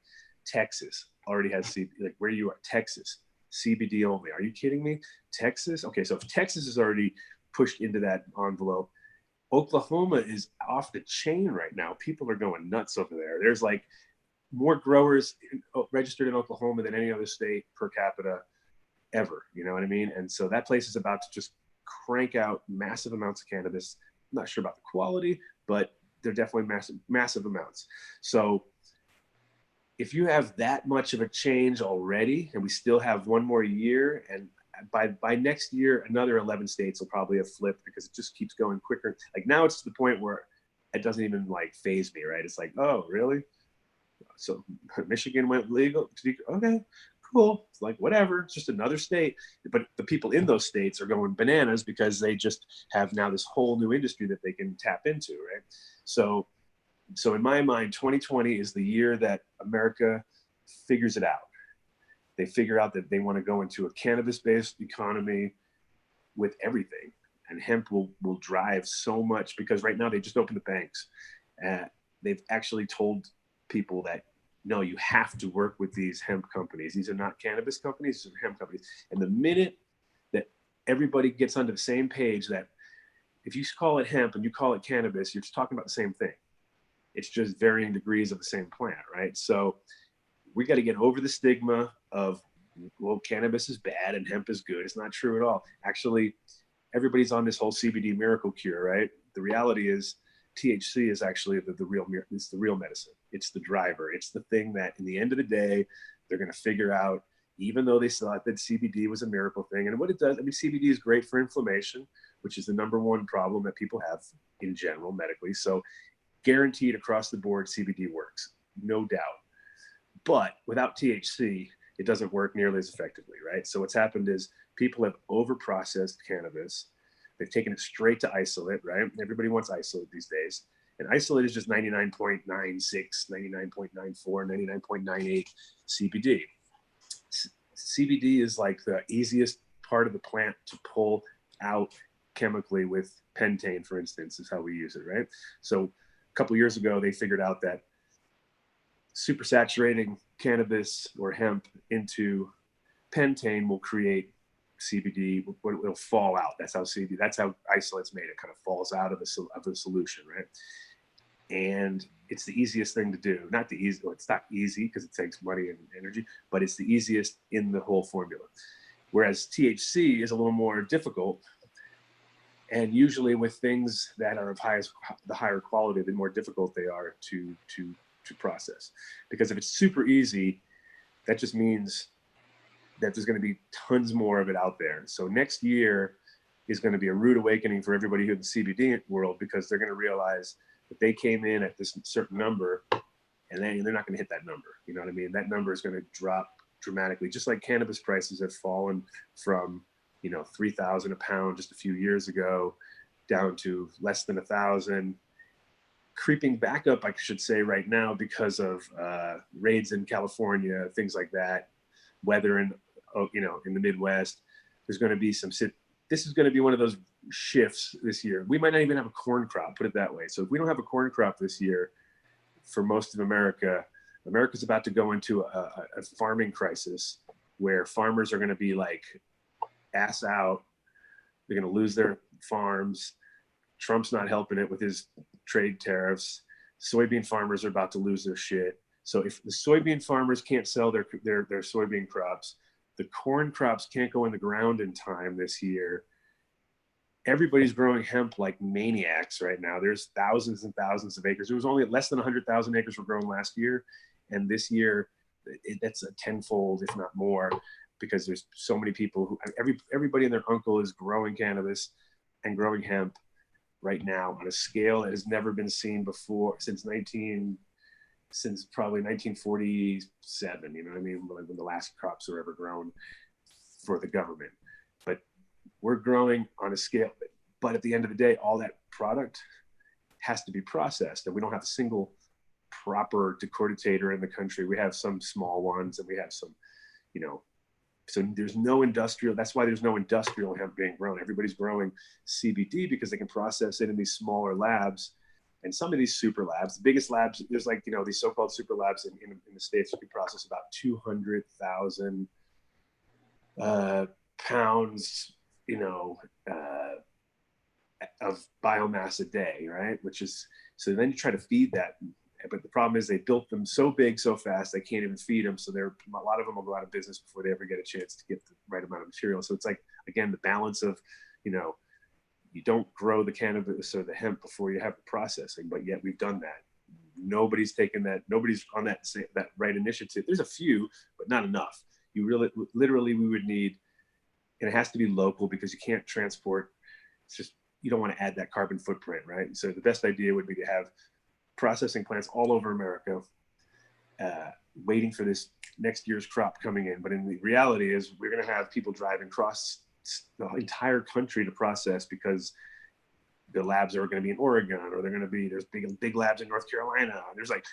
Texas already has like where you are, Texas, CBD only. Are you kidding me? Texas? Okay, so if Texas is already pushed into that envelope, Oklahoma is off the chain right now. People are going nuts over there. There's like more growers registered in Oklahoma than any other state per capita ever. You know what I mean? And so that place is about to just crank out massive amounts of cannabis not sure about the quality, but they're definitely massive amounts. So if you have that much of a change already, and we still have one more year, and by next year, another 11 states will probably have flipped, because it just keeps going quicker. Like now it's to the point where it doesn't even like phase me, right? It's like, oh, really? So Michigan went legal. Okay, cool. It's like, whatever, it's just another state. But the people in those states are going bananas because they just have now this whole new industry that they can tap into, right? So in my mind, 2020 is the year that America figures it out. They figure out that they want to go into a cannabis-based economy with everything. And hemp will drive so much, because right now they just opened the banks. They've actually told people that, no, you have to work with these hemp companies. These are not cannabis companies, these are hemp companies. And the minute that everybody gets onto the same page, that if you call it hemp and you call it cannabis, you're just talking about the same thing. It's just varying degrees of the same plant, right? So we got to get over the stigma of, well, cannabis is bad and hemp is good. It's not true at all. Actually, everybody's on this whole CBD miracle cure, right? The reality is THC is actually the real medicine. It's the driver. It's the thing that, in the end of the day, they're going to figure out, even though they thought that CBD was a miracle thing. And what it does, I mean, CBD is great for inflammation, which is the #1 problem that people have in general medically. So guaranteed across the board, CBD works, no doubt. But without THC, it doesn't work nearly as effectively, right? So what's happened is people have over-processed cannabis. They've taken it straight to isolate, right? Everybody wants isolate these days. And isolate is just 99.96, 99.94, 99.98 CBD. CBD is like the easiest part of the plant to pull out chemically with pentane, for instance, is how we use it, right? So a couple of years ago, they figured out that supersaturating cannabis or hemp into pentane will create CBD. It'll fall out. That's how CBD. That's how isolate's made. It kind of falls out of the solution, right? And it's the easiest thing to do. Not the easy. Well, it's not easy because it takes money and energy, but it's the easiest in the whole formula. Whereas THC is a little more difficult. And usually with things that are of the higher quality, the more difficult they are to process. Because if it's super easy, that just means that there's going to be tons more of it out there. So next year is going to be a rude awakening for everybody here in the CBD world, because they're going to realize that they came in at this certain number, and then they're not going to hit that number. You know what I mean? That number is going to drop dramatically, just like cannabis prices have fallen from, you know, 3,000 a pound just a few years ago down to less than 1,000, creeping back up, I should say, right now because of raids in California, things like that, weather in, you know, in the Midwest. There's going to be this is going to be one of those shifts this year. We might not even have a corn crop, put it that way. So if we don't have a corn crop this year, for most of America, America's about to go into a farming crisis where farmers are going to be like ass out. They're going to lose their farms. Trump's not helping it with his trade tariffs. Soybean farmers are about to lose their shit. So if the soybean farmers can't sell their soybean crops, the corn crops can't go in the ground in time this year. Everybody's growing hemp like maniacs right now. There's thousands and thousands of acres. There was only less than 100,000 acres were grown last year. And this year, that's a tenfold, if not more, because there's so many people who, everybody and their uncle is growing cannabis and growing hemp right now on a scale that has never been seen before since probably 1947, you know what I mean? When the last crops were ever grown for the government. But we're growing on a scale, but at the end of the day, all that product has to be processed, and we don't have a single proper decorticator in the country. We have some small ones, and we have some, you know, so there's no industrial, that's why there's no industrial hemp being grown. Everybody's growing CBD because they can process it in these smaller labs. And some of these super labs, the biggest labs, there's like, you know, these so-called super labs in the States that can process about 200,000 pounds, you know, of biomass a day, right? Which is, so then you try to feed that. But the problem is they built them so big, so fast, they can't even feed them. So a lot of them will go out of business before they ever get a chance to get the right amount of material. So it's like, again, the balance of, you know, you don't grow the cannabis or the hemp before you have the processing, but yet we've done that. Nobody's taken that. Nobody's on that right initiative. There's a few, but not enough. You really, literally, we would need, and it has to be local because you can't transport. It's just, you don't want to add that carbon footprint, right? So the best idea would be to have processing plants all over America, waiting for this next year's crop coming in. But in the reality is we're going to have people driving across the entire country to process, because the labs are going to be in Oregon, or they're going to be, there's big labs in North Carolina. There's like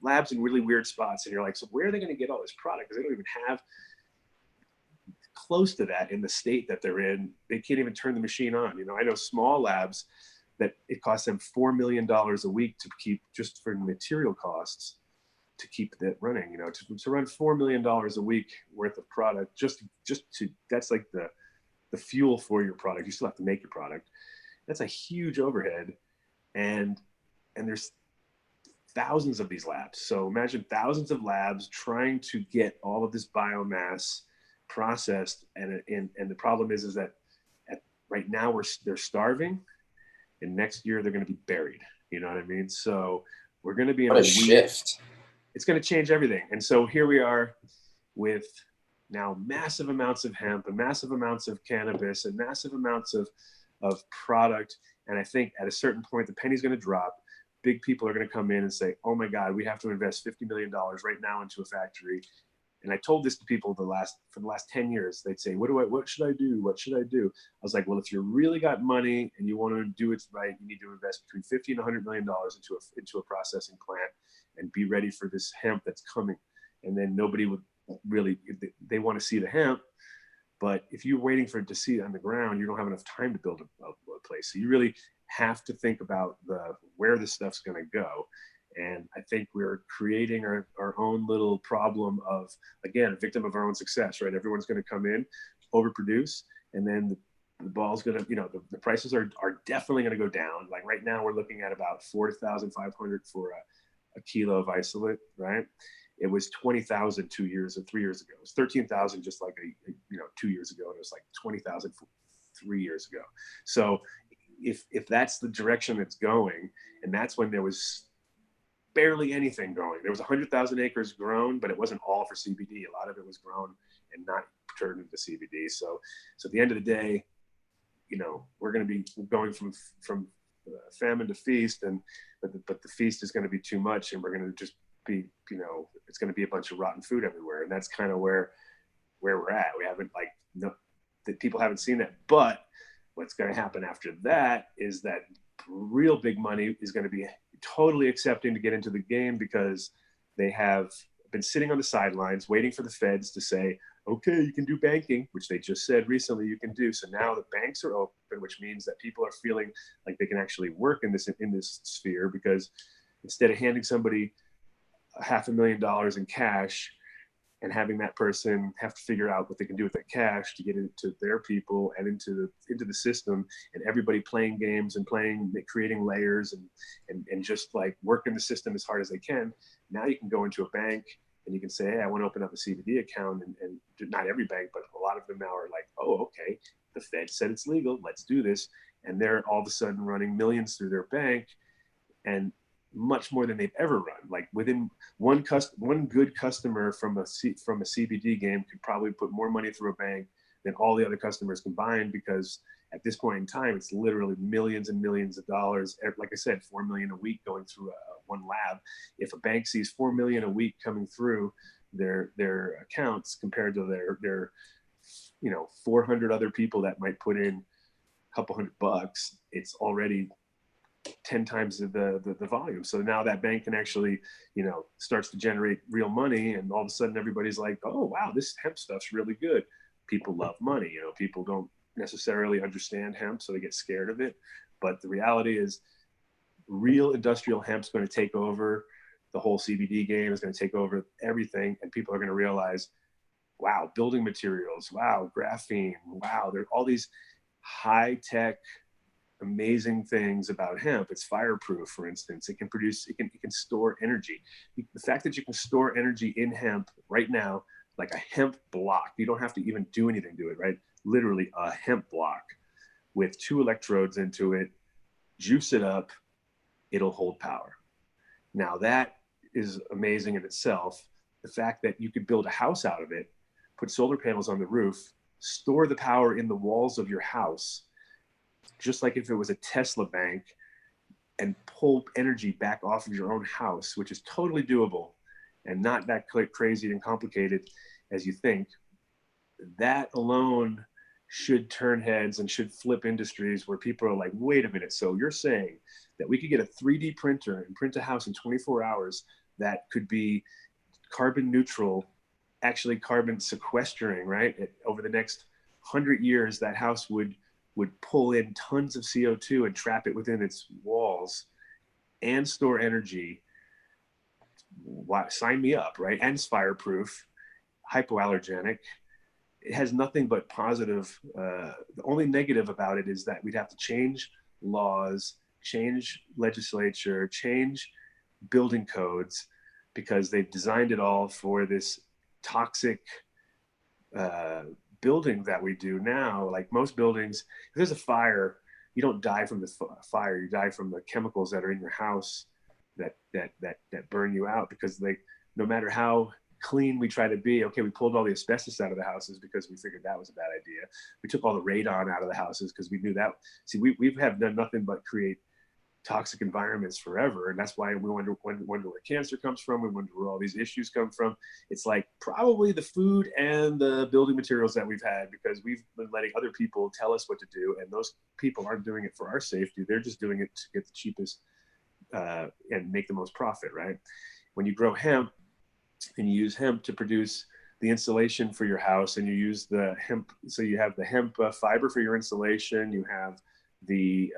labs in really weird spots. And you're like, so where are they going to get all this product? Because they don't even have close to that in the state that they're in. They can't even turn the machine on. You know, I know small labs that it costs them $4 million a week to keep, just for material costs, to keep that running, you know, to run $4 million a week worth of product, just to, that's like the fuel for your product. You still have to make your product. That's a huge overhead. And there's thousands of these labs. So imagine thousands of labs trying to get all of this biomass processed. And the problem is that right now they're starving, and next year they're going to be buried. You know what I mean? So we're going to be in what a shift. It's going to change everything. And so here we are with now massive amounts of hemp and massive amounts of cannabis and massive amounts of product. And I think at a certain point, the penny's going to drop. Big people are going to come in and say, oh my God, we have to invest $50 million right now into a factory. And I told this to people for the last 10 years. They'd say, what should I do? What should I do? I was like, well, if you really got money and you want to do it right, you need to invest between $50 and $100 million into a processing plant, and be ready for this hemp that's coming. And then nobody would really, they want to see the hemp, but if you're waiting for it to see it on the ground, you don't have enough time to build a place. So you really have to think about where this stuff's going to go. And I think we're creating our own little problem of, again, a victim of our own success, right? Everyone's going to come in, overproduce, and then the ball's going to, you know, the prices are definitely going to go down. Like right now, we're looking at about $4,500 for a kilo of isolate, right? It was 20,000 3 years ago. It was 13,000 just like 2 years ago, and it was like 20,000 3 years ago. So if that's the direction it's going, and that's when there was barely anything growing. There was 100,000 acres grown, but it wasn't all for CBD. A lot of it was grown and not turned into CBD. So at the end of the day, you know, we're going to be going from famine to feast, but the feast is going to be too much, and we're going to just be, you know, it's going to be a bunch of rotten food everywhere. And that's kind of where we're at. We haven't that people haven't seen that. But what's going to happen after that is that real big money is going to be totally accepting to get into the game, because they have been sitting on the sidelines waiting for the feds to say, okay, you can do banking, which they just said recently you can do. So now the banks are open, which means that people are feeling like they can actually work in this sphere, because instead of handing somebody $500,000 in cash and having that person have to figure out what they can do with that cash to get into their people and into the system, and everybody playing games and creating layers and just like working the system as hard as they can. Now you can go into a bank and you can say, hey, I want to open up a CBD account, and not every bank, but a lot of them now are like, oh, okay, the Fed said it's legal, let's do this. And they're all of a sudden running millions through their bank, and much more than they've ever run. Like within one good customer from a CBD game could probably put more money through a bank than all the other customers combined, because at this point in time, it's literally millions and millions of dollars. Like I said, 4 million a week going through one lab. If a bank sees 4 million a week coming through their accounts compared to their 400 other people that might put in a couple $100, it's already 10 times the volume. So now that bank can actually, starts to generate real money, and all of a sudden everybody's like, oh wow, this hemp stuff's really good. People love money. People don't necessarily understand hemp, so they get scared of it. But the reality is, real industrial hemp's going to take over the whole CBD game, is going to take over everything, and people are going to realize, wow, building materials, wow, graphene, wow, there are all these high-tech amazing things about hemp. It's fireproof, for instance. It can store energy. The fact that you can store energy in hemp right now, like a hemp block, you don't have to even do anything to it, right? Literally a hemp block with 2 electrodes into it, juice it up, it'll hold power. Now that is amazing in itself. The fact that you could build a house out of it, put solar panels on the roof, store the power in the walls of your house, just like if it was a Tesla bank, and pull energy back off of your own house, which is totally doable and not that crazy and complicated as you think. That alone should turn heads and should flip industries where people are like, wait a minute, so you're saying that we could get a 3D printer and print a house in 24 hours that could be carbon neutral, actually carbon sequestering, right? Over the next 100 years, that house would pull in tons of CO2 and trap it within its walls and store energy. Sign me up, right? And it's fireproof, hypoallergenic. It has nothing but positive. The only negative about it is that we'd have to change laws, change legislature, change building codes, because they've designed it all for this toxic building that we do now. Like most buildings, if there's a fire, you don't die from the fire, you die from the chemicals that are in your house that burn you out, because no matter how clean we try to be, okay, we pulled all the asbestos out of the houses because we figured that was a bad idea. We took all the radon out of the houses because we knew that. See, we have done nothing but create toxic environments forever, and that's why we wonder where cancer comes from. We wonder where all these issues come from. It's like probably the food and the building materials that we've had, because we've been letting other people tell us what to do, and those people aren't doing it for our safety. They're just doing it to get the cheapest and make the most profit, right? When you grow hemp and you use hemp to produce the insulation for your house, and you use the hemp, so you have the hemp fiber for your insulation, you have the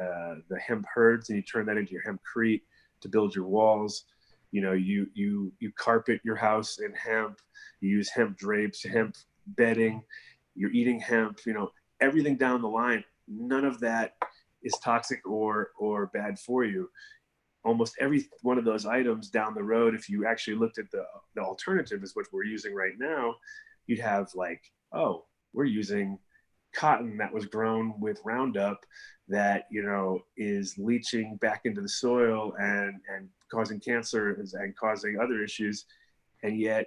hemp herds, and you turn that into your hempcrete to build your walls. You know, you carpet your house in hemp, you use hemp drapes, hemp bedding, you're eating hemp, you know, everything down the line. None of that is toxic or bad for you. Almost every one of those items down the road, if you actually looked at the alternative, is what we're using right now, you'd have like, oh, we're using cotton that was grown with Roundup that, you know, is leaching back into the soil and causing cancer and causing other issues. And yet,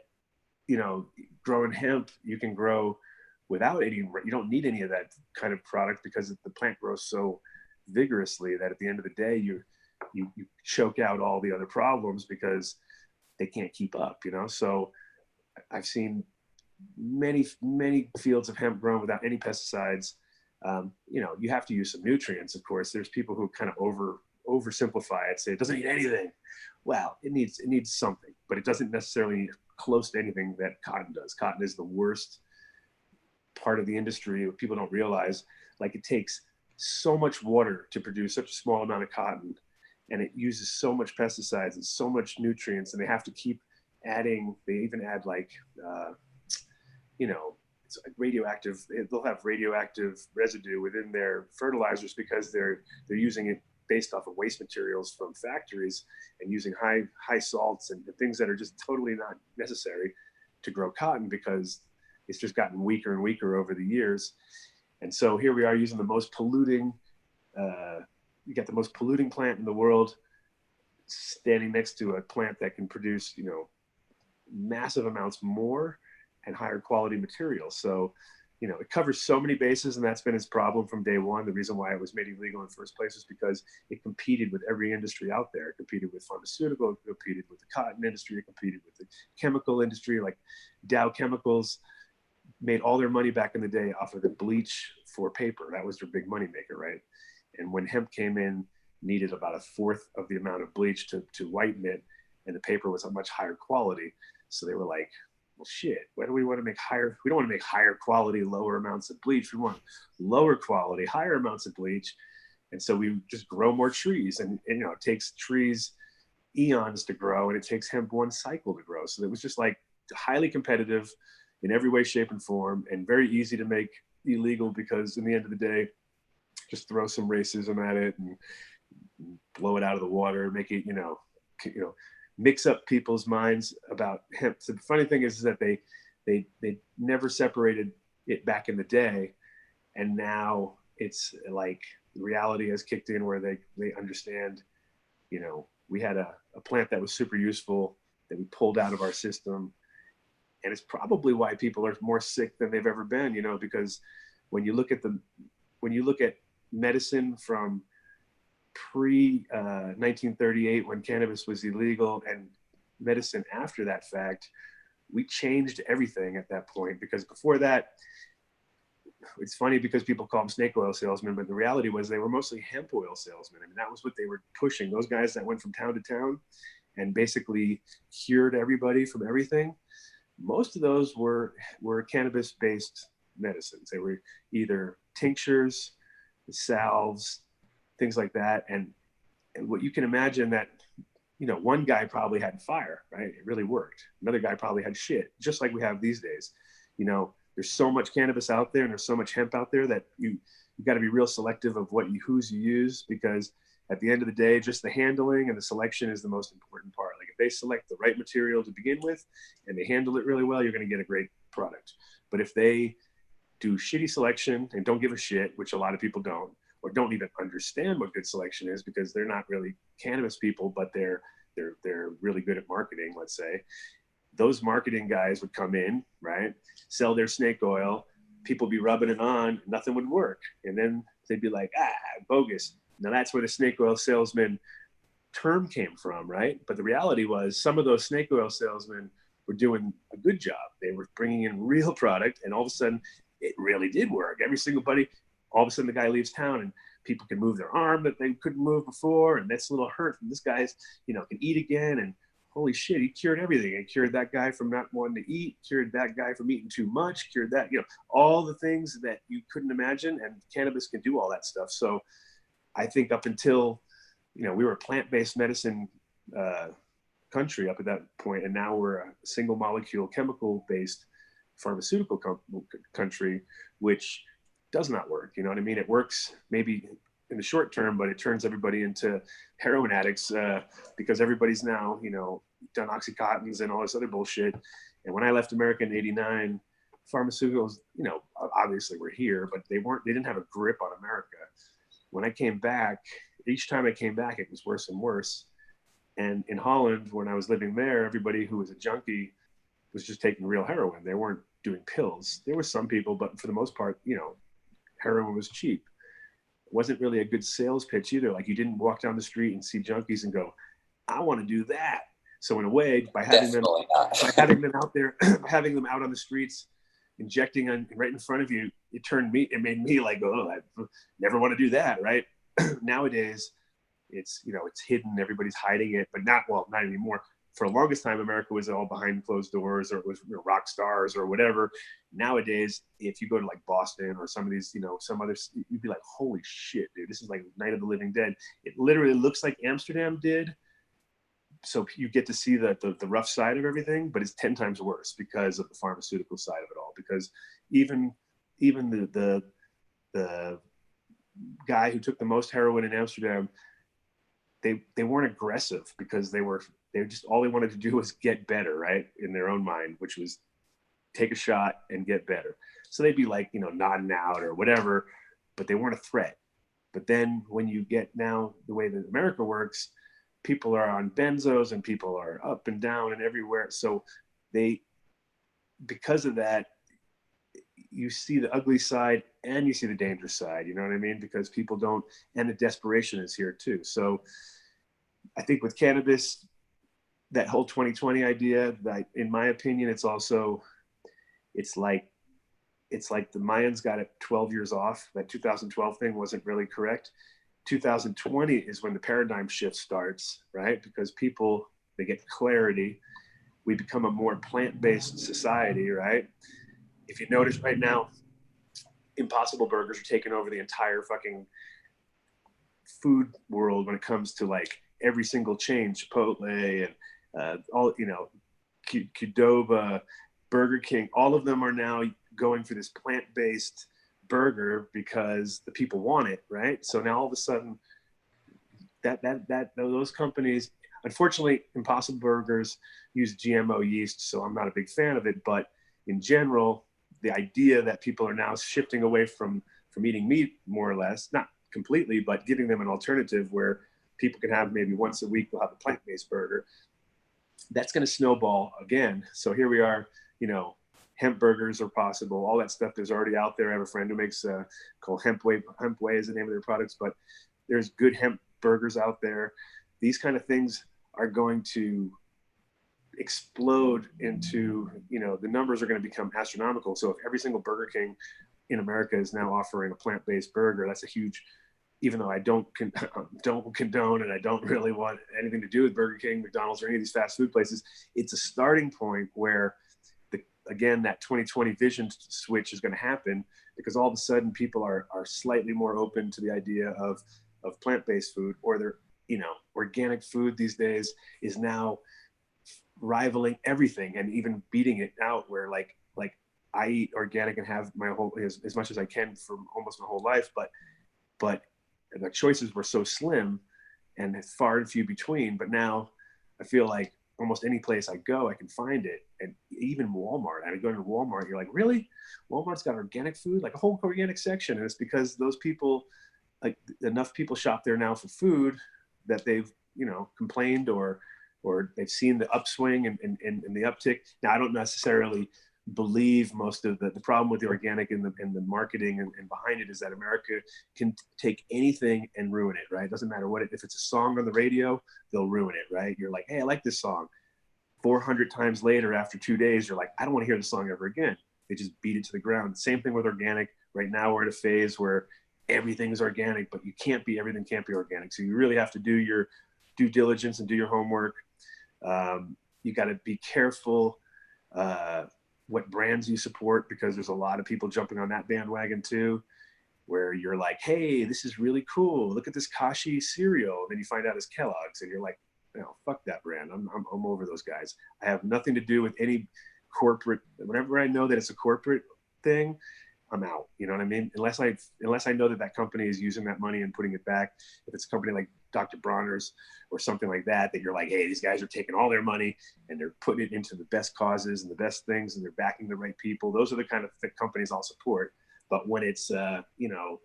you know, growing hemp, you can grow without any, you don't need any of that kind of product, because the plant grows so vigorously that at the end of the day, you choke out all the other problems because they can't keep up, you know? So I've seen many fields of hemp grown without any pesticides. You know, you have to use some nutrients, of course. There's people who kind of oversimplify it, say it doesn't need anything. Well, it needs something, but it doesn't necessarily need close to anything that cotton does. Cotton is the worst part of the industry. What people don't realize, like, it takes so much water to produce such a small amount of cotton, and it uses so much pesticides and so much nutrients, and they have to keep adding. They even add like you know, it's radioactive. They'll have radioactive residue within their fertilizers because they're using it based off of waste materials from factories, and using high salts and things that are just totally not necessary to grow cotton, because it's just gotten weaker and weaker over the years. And so here we are using the most polluting, you get the most polluting plant in the world standing next to a plant that can produce, you know, massive amounts more and higher quality materials. So, you know, it covers so many bases, and that's been its problem from day one. The reason why it was made illegal in the first place is because it competed with every industry out there. It competed with pharmaceutical, it competed with the cotton industry, it competed with the chemical industry. Like Dow Chemicals made all their money back in the day off of the bleach for paper. That was their big money maker, right? And when hemp came in, needed about 1/4 of the amount of bleach to whiten it, and the paper was a much higher quality. So they were like, well, shit, why do we want to make higher? We don't want to make higher quality, lower amounts of bleach. We want lower quality, higher amounts of bleach. And so we just grow more trees. And you know, it takes trees eons to grow, and it takes hemp one cycle to grow. So it was just like highly competitive in every way, shape, and form, and very easy to make illegal, because in the end of the day, just throw some racism at it and blow it out of the water, make it, you know, mix up people's minds about hemp. So the funny thing is that they never separated it back in the day, and now it's like reality has kicked in where they understand, you know, we had a plant that was super useful that we pulled out of our system. And it's probably why people are more sick than they've ever been, you know, because when you look at medicine from pre 1938, when cannabis was illegal, and medicine after that fact, we changed everything at that point. Because before that, it's funny because people call them snake oil salesmen, but the reality was they were mostly hemp oil salesmen. I mean, that was what they were pushing. Those guys that went from town to town and basically cured everybody from everything. Most of those were cannabis-based medicines. They were either tinctures, salves, things like that. And what you can imagine that, you know, one guy probably had fire, right? It really worked. Another guy probably had shit, just like we have these days. You know, there's so much cannabis out there and there's so much hemp out there that you got to be real selective of whose you use, because at the end of the day, just the handling and the selection is the most important part. Like if they select the right material to begin with and they handle it really well, you're going to get a great product. But if they do shitty selection and don't give a shit, which a lot of people don't, or don't even understand what good selection is because they're not really cannabis people, but they're really good at marketing, let's say. Those marketing guys would come in, right? Sell their snake oil, people be rubbing it on, nothing would work. And then they'd be like, bogus. Now that's where the snake oil salesman term came from, right? But the reality was some of those snake oil salesmen were doing a good job. They were bringing in real product, and all of a sudden it really did work. Every single buddy, all of a sudden the guy leaves town and people can move their arm that they couldn't move before, and that's a little hurt. And this guy's, you know, can eat again, and holy shit, he cured everything. He cured that guy from not wanting to eat, cured that guy from eating too much, cured that, you know, all the things that you couldn't imagine, and cannabis can do all that stuff. So I think up until, you know, we were a plant-based medicine country up at that point, and now we're a single molecule chemical-based pharmaceutical country, which does not work. You know what I mean? It works maybe in the short term, but it turns everybody into heroin addicts because everybody's now, you know, done Oxycontins and all this other bullshit. And when I left America in '89, pharmaceuticals, you know, obviously were here, but they didn't have a grip on America. When I came back, each time I came back, it was worse and worse. And in Holland, when I was living there, everybody who was a junkie was just taking real heroin. They weren't doing pills. There were some people, but for the most part, you know, heroin was cheap. It wasn't really a good sales pitch either. Like you didn't walk down the street and see junkies and go, I want to do that. So in a way, by having them out there, having them out on the streets, injecting right in front of you, it made me like, oh, I never want to do that, right? Nowadays, it's, you know, it's hidden, everybody's hiding it, but not anymore. For the longest time, America was all behind closed doors, or it was, you know, rock stars or whatever. Nowadays, if you go to like Boston or some of these, you know, some other, you'd be like, holy shit, dude, this is like Night of the Living Dead. It literally looks like Amsterdam did. So you get to see the rough side of everything, but it's 10 times worse because of the pharmaceutical side of it all. Because even the guy who took the most heroin in Amsterdam, they weren't aggressive because they just, all they wanted to do was get better, right? In their own mind, which was take a shot and get better. So they'd be like, you know, nodding out or whatever, but they weren't a threat. But then when you get now the way that America works, people are on benzos and people are up and down and everywhere. So because of that, you see the ugly side and you see the dangerous side, you know what I mean? Because people don't, and the desperation is here too. So I think with cannabis, that whole 2020 idea, that in my opinion, it's like the Mayans got it 12 years off. That 2012 thing wasn't really correct. 2020 is when the paradigm shift starts, right? Because people, they get clarity. We become a more plant-based society, right? If you notice right now, Impossible Burgers are taking over the entire fucking food world when it comes to like every single chain, Chipotle and all, you know, Qdoba, Burger King, all of them are now going for this plant-based burger because the people want it, right? So now all of a sudden those companies, unfortunately, Impossible Burgers use GMO yeast, so I'm not a big fan of it, but in general, the idea that people are now shifting away from from eating meat, more or less, not completely, but giving them an alternative where people can have maybe once a week, they'll have a plant-based burger. That's going to snowball again. So here we are, you know, hemp burgers are possible. All that stuff there's already out there. I have a friend who makes called Hemp Way. Hemp Way is the name of their products, but there's good hemp burgers out there. These kind of things are going to explode into, you know, the numbers are going to become astronomical. So if every single Burger King in America is now offering a plant-based burger, that's a huge, even though I don't condone and I don't really want anything to do with Burger King, McDonald's, or any of these fast food places, it's a starting point where again, that 2020 vision switch is going to happen, because all of a sudden people are slightly more open to the idea of plant-based food, or they're, you know, organic food these days is now rivaling everything and even beating it out, where like I eat organic and have my whole, as much as I can for almost my whole life, but the choices were so slim and far and few between. But now I feel like almost any place I go, I can find it. And even Walmart, I go to Walmart, you're like, really? Walmart's got organic food, like a whole organic section. And it's because those people, like enough people shop there now for food that they've, you know, complained or they've seen the upswing and the uptick. Now, I don't necessarily believe most of the problem with the organic and the marketing and behind it is that America can take anything and ruin it, right? It doesn't matter what if it's a song on the radio, they'll ruin it, right? You're like, hey, I like this song. 400 times later, after 2 days, you're like, I don't want to hear the song ever again. They just beat it to the ground. Same thing with organic. Right now, we're in a phase where everything is organic, but everything can't be organic. So you really have to do your due diligence and do your homework. You got to be careful what brands you support, because there's a lot of people jumping on that bandwagon too, where you're like, hey, this is really cool. Look at this Kashi cereal. And then you find out it's Kellogg's and you're like, no, fuck that brand. I'm over those guys. I have nothing to do with any corporate. Whenever I know that it's a corporate thing, I'm out. You know what I mean? Unless I know that company is using that money and putting it back. If it's a company like Dr. Bronner's or something like that you're like, hey, these guys are taking all their money and they're putting it into the best causes and the best things, and they're backing the right people. Those are the kind of companies I'll support. But when it's, you know,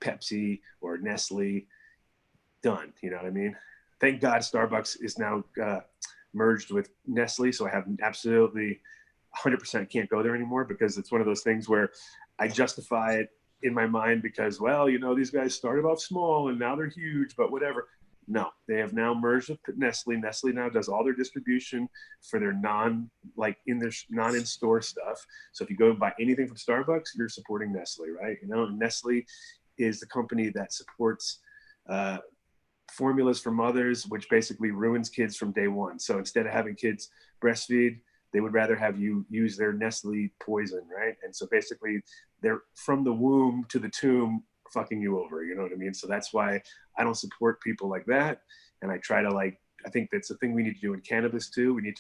Pepsi or Nestle, done. You know what I mean? Thank God Starbucks is now merged with Nestle. So I have absolutely 100% can't go there anymore, because it's one of those things where I justify it in my mind because, well, you know, these guys started off small and now they're huge, but whatever. No, they have now merged with Nestle. Nestle now does all their distribution for their non-in-store stuff. So if you go buy anything from Starbucks, you're supporting Nestle, right? You know, Nestle is the company that supports formulas for mothers, which basically ruins kids from day one. So instead of having kids breastfeed, they would rather have you use their Nestle poison, right? And so basically they're from the womb to the tomb fucking you over, you know what I mean? So that's why I don't support people like that. And I try to I think that's the thing we need to do in cannabis too. You need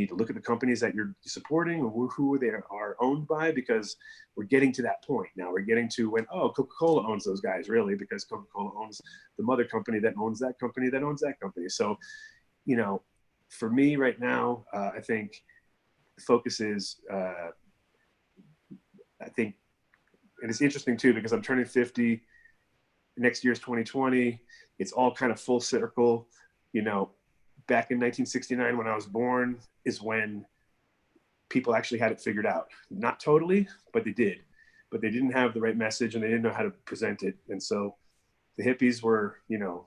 to look at the companies that you're supporting or who they are owned by, because we're getting to that point now. We're getting to when, oh, Coca-Cola owns those guys, really, because Coca-Cola owns the mother company that owns that company that owns that company. So, you know, for me right now, I think the focus is, I think, and it's interesting too, because I'm turning 50, next year's 2020, it's all kind of full circle. You know, back in 1969, when I was born, is when people actually had it figured out. Not totally, but they did. But they didn't have the right message and they didn't know how to present it. And so the hippies were, you know,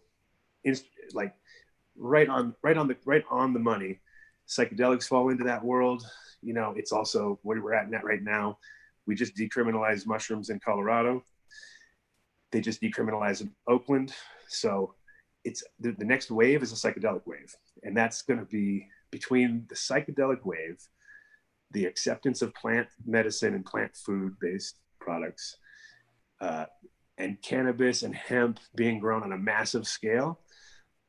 right on the money. Psychedelics fall into that world. You know, it's also where we're at right now. We just decriminalized mushrooms in Colorado. They just decriminalized in Oakland. So it's the next wave is a psychedelic wave. And that's going to be between the psychedelic wave, the acceptance of plant medicine and plant food-based products, and cannabis and hemp being grown on a massive scale.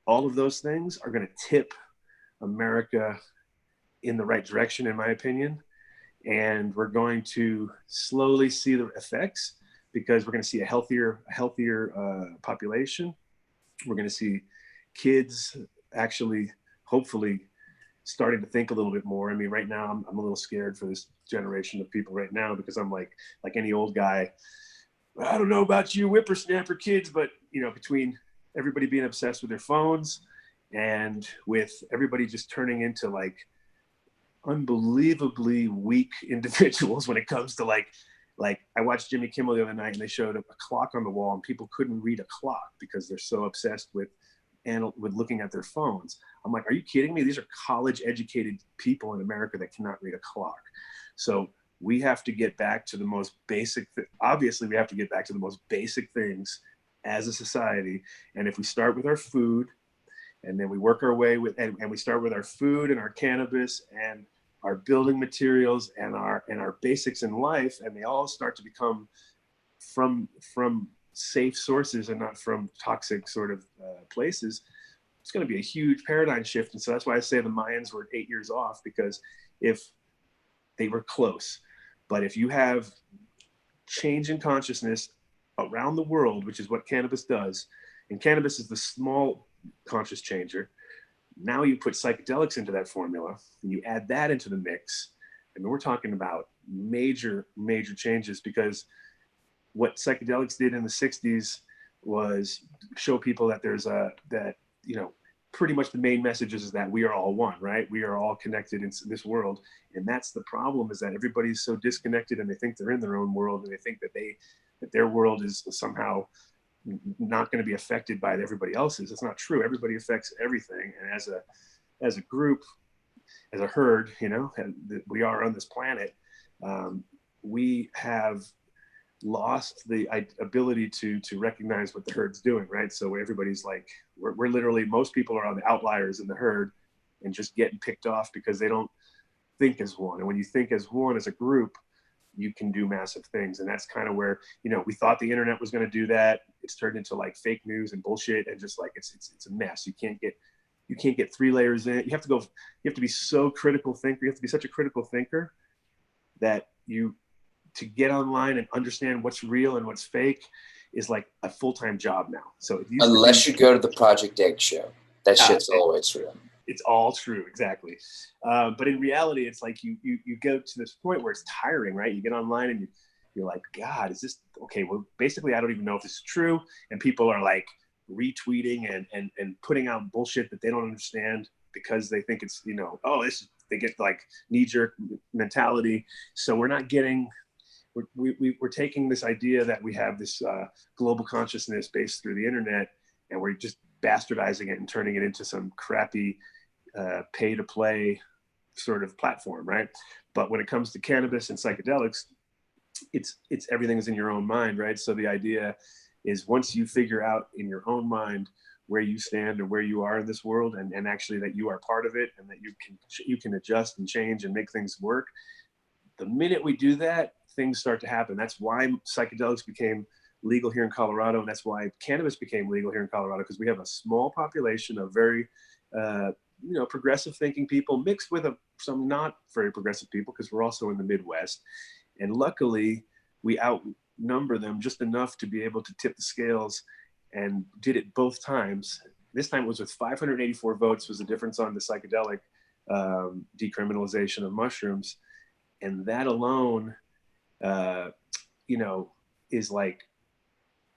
All of those things are going to tip America in the right direction, in my opinion. And we're going to slowly see the effects, because we're going to see a healthier population. We're going to see kids actually, hopefully, starting to think a little bit more. I mean, right now, I'm a little scared for this generation of people right now, because I'm like any old guy, I don't know about you whippersnapper kids, but you know, between everybody being obsessed with their phones and with everybody just turning into like unbelievably weak individuals when it comes to like I watched Jimmy Kimmel the other night and they showed a clock on the wall and people couldn't read a clock because they're so obsessed with looking at their phones. I'm like, are you kidding me? These are college educated people in America that cannot read a clock. So we have to get back to the most basic, obviously we have to get back to the most basic things as a society. And if we start with our food, and then we work our way with, and we start with our food and our cannabis and our building materials and our basics in life, and they all start to become from safe sources and not from toxic sort of places, it's going to be a huge paradigm shift. And so that's why I say the Mayans were 8 years off, because if they were close, but if you have change in consciousness around the world, which is what cannabis does, and cannabis is the small conscious changer. Now you put psychedelics into that formula and you add that into the mix. And we're talking about major changes, because what psychedelics did in the 60s was show people that there's that, you know, pretty much the main message is that we are all one, right? We are all connected in this world. And that's the problem, is that everybody's so disconnected and they think they're in their own world, and they think that their world is somehow not going to be affected by everybody else's. It's not true. Everybody affects everything. And as a group, as a herd, you know, we are on this planet, we have lost the ability to recognize what the herd's doing, right? So everybody's like, we're literally, most people are on the outliers in the herd and just getting picked off because they don't think as one. And when you think as one, as a group, you can do massive things. And that's kind of where, you know, we thought the internet was going to do that. It's turned into like fake news and bullshit, and just like it's a mess. You can't get 3 layers in. You have to be so critical thinker. You have to be such a critical thinker that to get online and understand what's real and what's fake is like a full-time job now. So unless you go to the Project Egg show, that shit's always real. It's all true, exactly. But in reality, it's like you go to this point where it's tiring, right? You get online and you're like, God, is this okay? Well, basically, I don't even know if this is true. And people are like retweeting and putting out bullshit that they don't understand because they think it's, you know, they get like knee-jerk mentality. So we're not getting, we're taking this idea that we have this global consciousness based through the internet, and we're just bastardizing it and turning it into some crappy pay to play sort of platform, right? But when it comes to cannabis and psychedelics, it's everything is in your own mind, right? So the idea is, once you figure out in your own mind where you stand and where you are in this world, and actually that you are part of it, and that you can adjust and change and make things work, the minute we do that, things start to happen. That's why psychedelics became legal here in Colorado, and that's why cannabis became legal here in Colorado, because we have a small population of very progressive thinking people mixed with some not very progressive people, because we're also in the Midwest. And luckily, we outnumber them just enough to be able to tip the scales, and did it both times. This time it was with 584 votes was the difference on the psychedelic decriminalization of mushrooms. And that alone, is like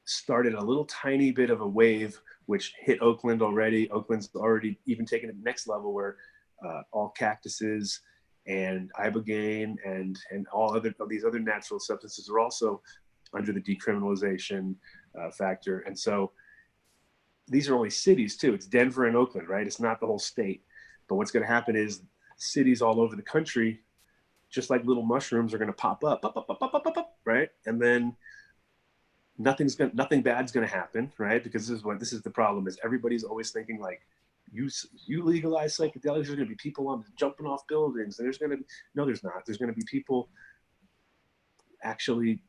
started a little tiny bit of a wave, which hit Oakland already. Oakland's already even taken it to the next level, where all cactuses and ibogaine and all of these other natural substances are also under the decriminalization factor. And so these are only cities too. It's Denver and Oakland, right? It's not the whole state. But what's going to happen is cities all over the country, just like little mushrooms, are going to pop up, right? And then nothing bad's going to happen, right? Because this is the problem, is everybody's always thinking like, you legalize psychedelics, there's going to be people jumping off buildings, and there's not. There's going to be people actually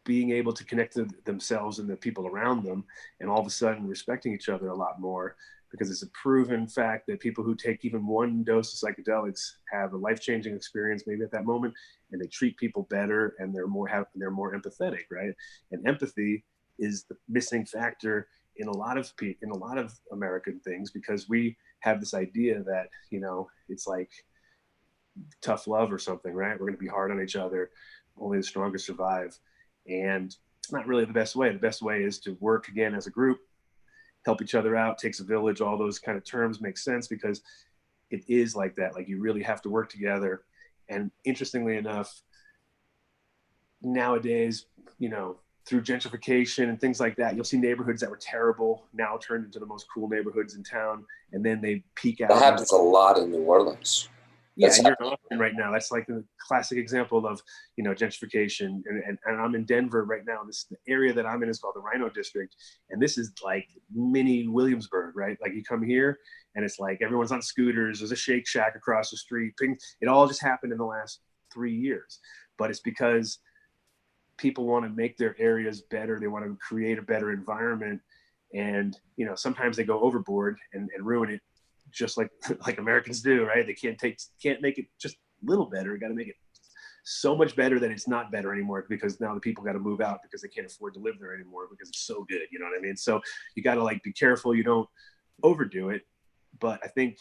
being able to connect to themselves and the people around them, and all of a sudden respecting each other a lot more, because it's a proven fact that people who take even one dose of psychedelics have a life-changing experience maybe at that moment, and they treat people better, and they're more empathetic, right? And empathy is the missing factor in a lot of American things, because we have this idea that, it's like tough love or something, right? We're going to be hard on each other, only the strongest survive. And it's not really the best way. The best way is to work again as a group, help each other out, takes a village, all those kind of terms make sense because it is like that. Like you really have to work together. And interestingly enough, nowadays, you know, through gentrification and things like that, you'll see neighborhoods that were terrible now turned into the most cool neighborhoods in town, and then they peak out. That happens a lot in New Orleans. Yeah, and you're in Austin right now. That's like the classic example of, you know, gentrification. And I'm in Denver right now. This the area that I'm in is called the Rhino District, and this is like mini Williamsburg, right? Like you come here, and it's like everyone's on scooters. There's a Shake Shack across the street. It all just happened in the last 3 years, but it's because people want to make their areas better. They want to create a better environment, and you know, sometimes they go overboard and ruin it, just like Americans do, right? They can't make it just a little better. You got to make it so much better that it's not better anymore, because now the people got to move out because they can't afford to live there anymore because it's so good. You know what I mean? So you got to like be careful you don't overdo it. But I think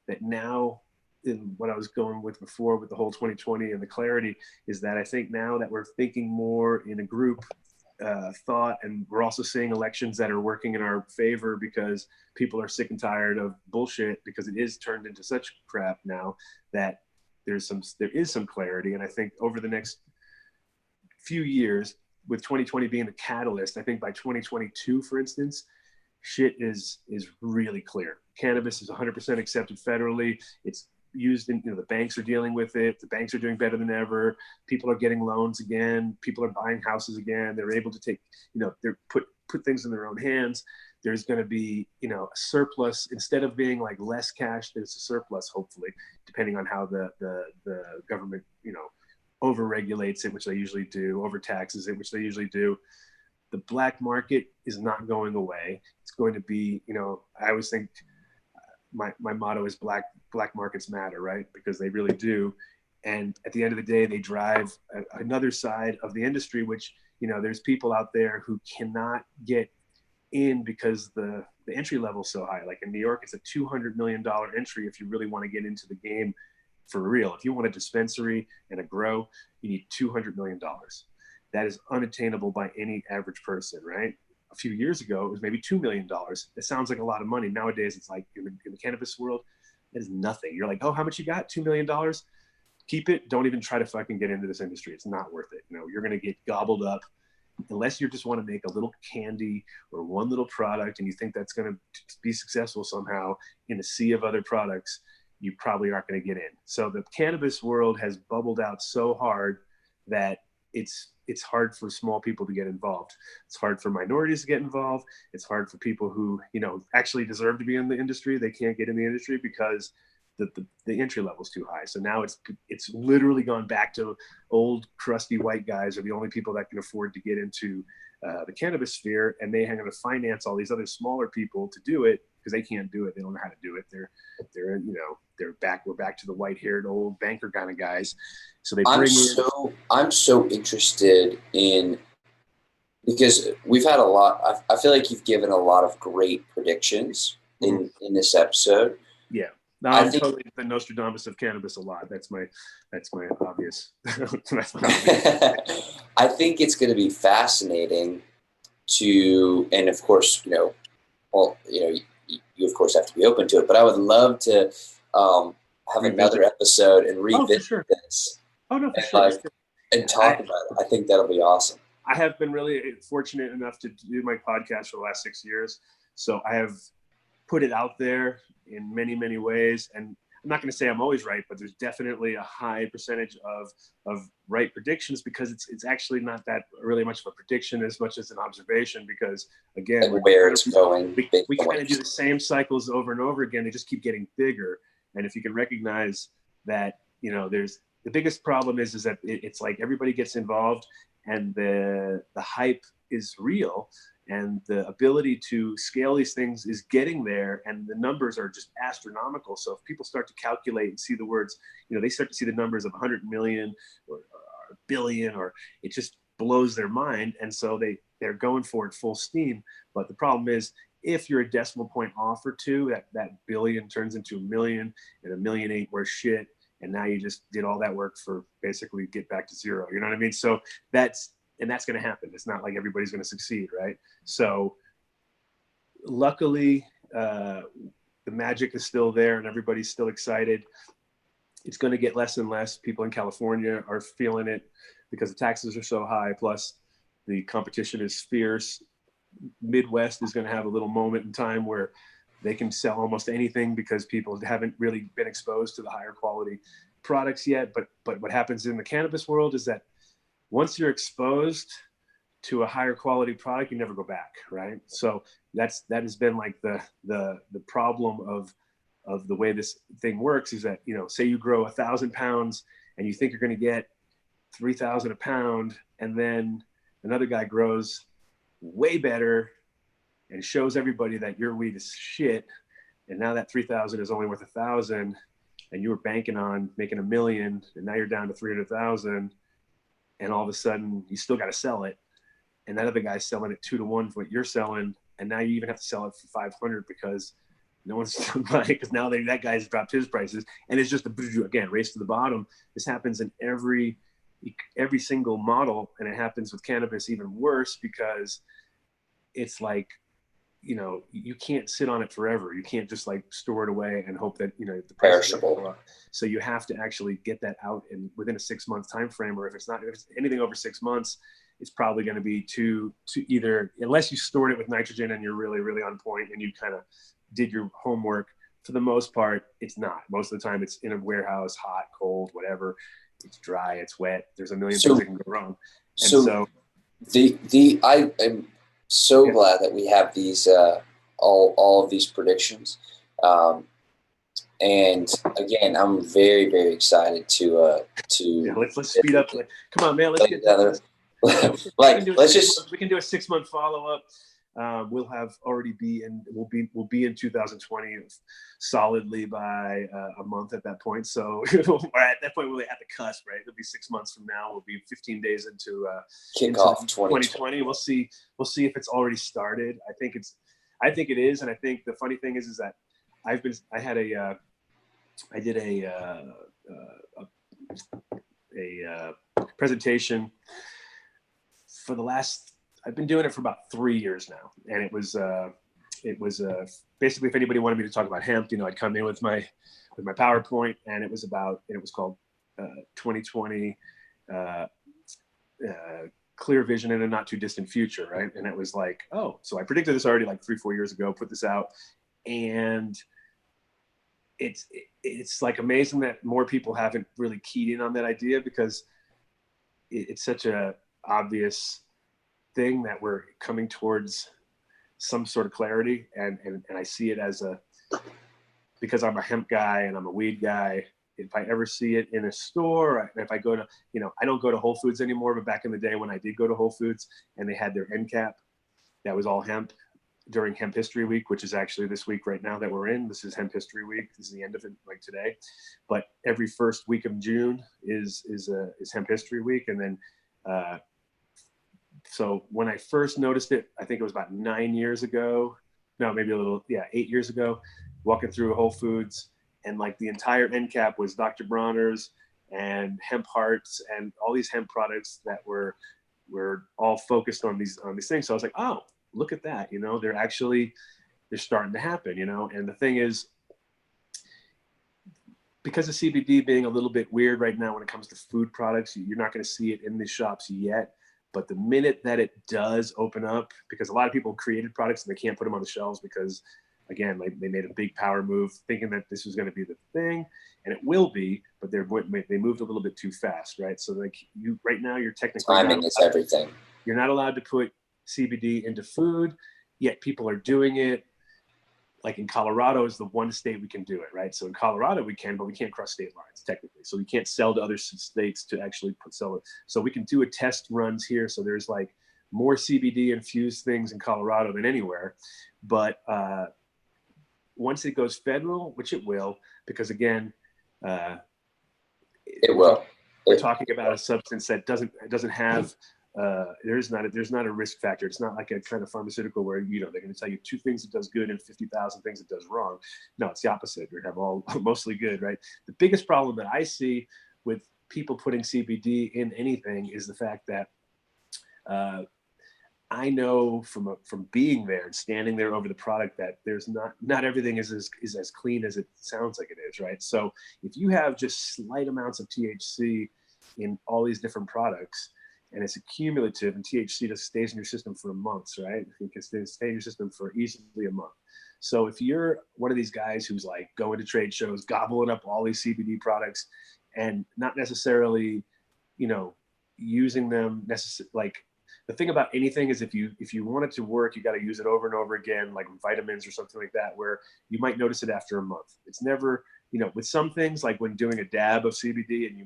that now, in what I was going with before with the whole 2020 and the clarity, is that I think now that we're thinking more in a group thought, and we're also seeing elections that are working in our favor because people are sick and tired of bullshit, because it is turned into such crap now, that there is some clarity. And I think over the next few years, with 2020 being the catalyst, I think by 2022, for instance, shit is really clear. Cannabis is 100% accepted federally. It's used in, you know, the banks are dealing with it. The banks are doing better than ever. People are getting loans again. People are buying houses again. They're able to take, you know, they're put things in their own hands. There's going to be, you know, a surplus. Instead of being like less cash, there's a surplus, hopefully, depending on how the government, you know, over-regulates it, which they usually do, overtaxes it, which they usually do. The black market is not going away. It's going to be, you know, I always think my motto is black markets matter, right? Because they really do. And at the end of the day, they drive another side of the industry, which, you know, there's people out there who cannot get in because the entry level is so high. Like in New York, it's a $200 million entry if you really want to get into the game for real. If you want a dispensary and a grow, you need $200 million. That is unattainable by any average person, right? A few years ago, it was maybe $2 million. It sounds like a lot of money. Nowadays, it's like in the cannabis world, that is nothing. You're like, oh, how much you got? $2 million? Keep it. Don't even try to fucking get into this industry. It's not worth it. You know, you're going to get gobbled up unless you just want to make a little candy or one little product and you think that's going to be successful somehow in a sea of other products. You probably aren't going to get in. So the cannabis world has bubbled out so hard that it's hard for small people to get involved. It's hard for minorities to get involved. It's hard for people who, you know, actually deserve to be in the industry. They can't get in the industry because the entry level is too high. So now it's literally gone back to old crusty white guys are the only people that can afford to get into the cannabis sphere, and they have to finance all these other smaller people to do it because they can't do it. They don't know how to do it. We're back to the white-haired old banker kind of guys. So they bring I'm so interested in, because we've had a lot. I feel like you've given a lot of great predictions in this episode. Yeah. No, I'm totally the Nostradamus of cannabis a lot. That's my obvious. I think it's going to be fascinating to, and of course, you know, well, you know, you of course have to be open to it, but I would love to have another episode and revisit this. Oh, no, for sure. And talk about it. I think that'll be awesome. I have been really fortunate enough to do my podcast for the last 6 years. So I have put it out there in many, many ways. And I'm not going to say I'm always right, but there's definitely a high percentage of right predictions, because it's actually not that really much of a prediction as much as an observation, because again, where it's going, we kind of do the same cycles over and over again. They just keep getting bigger. And if you can recognize that, you know, there's the biggest problem is that it's like everybody gets involved and the hype is real. And the ability to scale these things is getting there, and the numbers are just astronomical. So if people start to calculate and see the words, you know, they start to see the numbers of 100 million or a billion, or it just blows their mind. And so they're going for it full steam. But the problem is, if you're a decimal point off or two, that billion turns into a million, and a million ain't worth shit. And now you just did all that work for basically get back to zero. You know what I mean? So that's and that's going to happen. It's not like everybody's going to succeed, right? So luckily, the magic is still there and everybody's still excited. It's going to get less and less. People in California are feeling it because the taxes are so high. Plus the competition is fierce. Midwest is going to have a little moment in time where they can sell almost anything because people haven't really been exposed to the higher quality products yet. But what happens in the cannabis world is that once you're exposed to a higher quality product, you never go back, right? So that has been like the problem of the way this thing works is that, you know, say you grow 1,000 pounds and you think you're going to get 3,000 a pound, and then another guy grows way better and shows everybody that your weed is shit, and now that 3,000 is only worth 1,000, and you were banking on making $1 million, and now you're down to 300,000, and all of a sudden you still got to sell it, and that other guy's selling it 2 to 1 for what you're selling, and now you even have to sell it for 500 because no one's still buying it because now that guy's dropped his prices, and it's just again race to the bottom. This happens in every single model, and it happens with cannabis even worse because it's like, you know, you can't sit on it forever. You can't just like store it away and hope that, you know, the price is go up. So you have to actually get that out in within a 6-month time frame, or if it's anything over 6 months, it's probably going to be to either, unless you stored it with nitrogen and you're really, really on point and you kind of did your homework. For the most part, it's not. Most of the time it's in a warehouse, hot, cold, whatever. It's dry, it's wet. There's a million things that can go wrong. And so I am so glad that we have these all of these predictions. And again, I'm very, very excited to let's speed up. Come on, man, let's get together. We can do a 6-month follow-up. We'll have already we'll be in 2020 solidly by a month at that point. So or at that point we'll be at the cusp, right? It'll be 6 months from now. We'll be 15 days into kickoff 2020. We'll see if it's already started. I think it is, and I think the funny thing is that I did a presentation for the last. I've been doing it for about 3 years now, and it was basically, if anybody wanted me to talk about hemp, you know, I'd come in with my PowerPoint, and it was called 2020 clear vision in a not too distant future, right? And it was like, oh, so I predicted this already like 3-4 years ago, put this out, and it's like amazing that more people haven't really keyed in on that idea, because it's such a obvious thing that we're coming towards some sort of clarity, and I see it as because I'm a hemp guy and I'm a weed guy. If I ever see it in a store, if I go to, you know, I don't go to Whole Foods anymore, but back in the day when I did go to Whole Foods and they had their end cap that was all hemp during Hemp History Week, which is actually this week right now that we're in. This is Hemp History Week. This is the end of it, like today. But every first week of June is Hemp History Week, and then so when I first noticed it, I think it was about 9 years ago. No, maybe 8 years ago, walking through Whole Foods, and like the entire end cap was Dr. Bronner's and Hemp Hearts and all these hemp products that were all focused on these things. So I was like, oh, look at that. You know, they're starting to happen, you know. And the thing is, because of CBD being a little bit weird right now when it comes to food products, you're not going to see it in the shops yet. But the minute that it does open up, because a lot of people created products and they can't put them on the shelves because, again, they made a big power move thinking that this was going to be the thing, and it will be, but they moved a little bit too fast, right? So like right now, you're technically timing is everything. You're not allowed to put CBD into food, yet people are doing it. Like in Colorado is the one state we can do it, right? So in Colorado we can, but we can't cross state lines technically. So we can't sell to other states to actually sell it. So we can do a test runs here. So there's like more CBD infused things in Colorado than anywhere. But once it goes federal, which it will, because again, it will. We're talking about a substance that doesn't have. There's not a risk factor. It's not like a kind of pharmaceutical where, you know, they're going to tell you 2 things it does good and 50,000 things it does wrong. No, it's the opposite. We have all mostly good, right? The biggest problem that I see with people putting CBD in anything is the fact that I know from being there and standing there over the product that there's not everything is as clean as it sounds like it is, right? So if you have just slight amounts of THC in all these different products, and it's accumulative, and THC just stays in your system for months, right? It can stay in your system for easily a month. So if you're one of these guys who's like going to trade shows, gobbling up all these CBD products, and not necessarily, you know, using them like, the thing about anything is if you want it to work, you got to use it over and over again, like vitamins or something like that, where you might notice it after a month. It's never, you know, with some things, like when doing a dab of CBD, and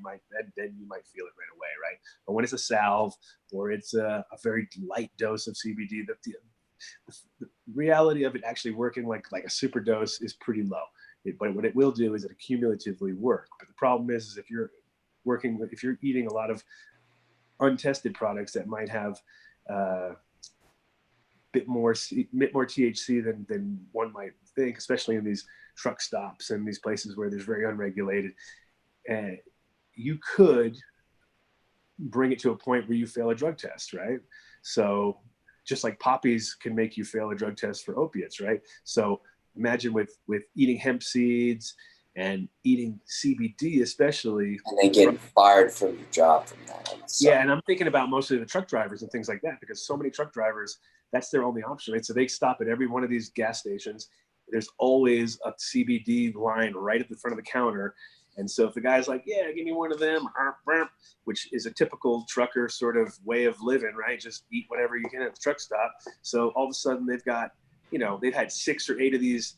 then you might feel it right away, right? But when it's a salve or it's a very light dose of CBD, the reality of it actually working like a super dose is pretty low. But what it will do is it cumulatively work. But the problem is if you're eating a lot of untested products that might have bit more THC than one might think, especially in these truck stops and these places where there's very unregulated, and you could bring it to a point where you fail a drug test, right? So just like poppies can make you fail a drug test for opiates, right? So imagine with eating hemp seeds and eating CBD, especially, and then getting fired from your job from that. Yeah, and I'm thinking about mostly the truck drivers and things like that, because so many truck drivers, that's their only option, right? So they stop at every one of these gas stations. There's always a CBD line right at the front of the counter. And so if the guy's like, yeah, give me one of them, which is a typical trucker sort of way of living, right? Just eat whatever you can at the truck stop. So all of a sudden they've got, you know, they've had 6 or 8 of these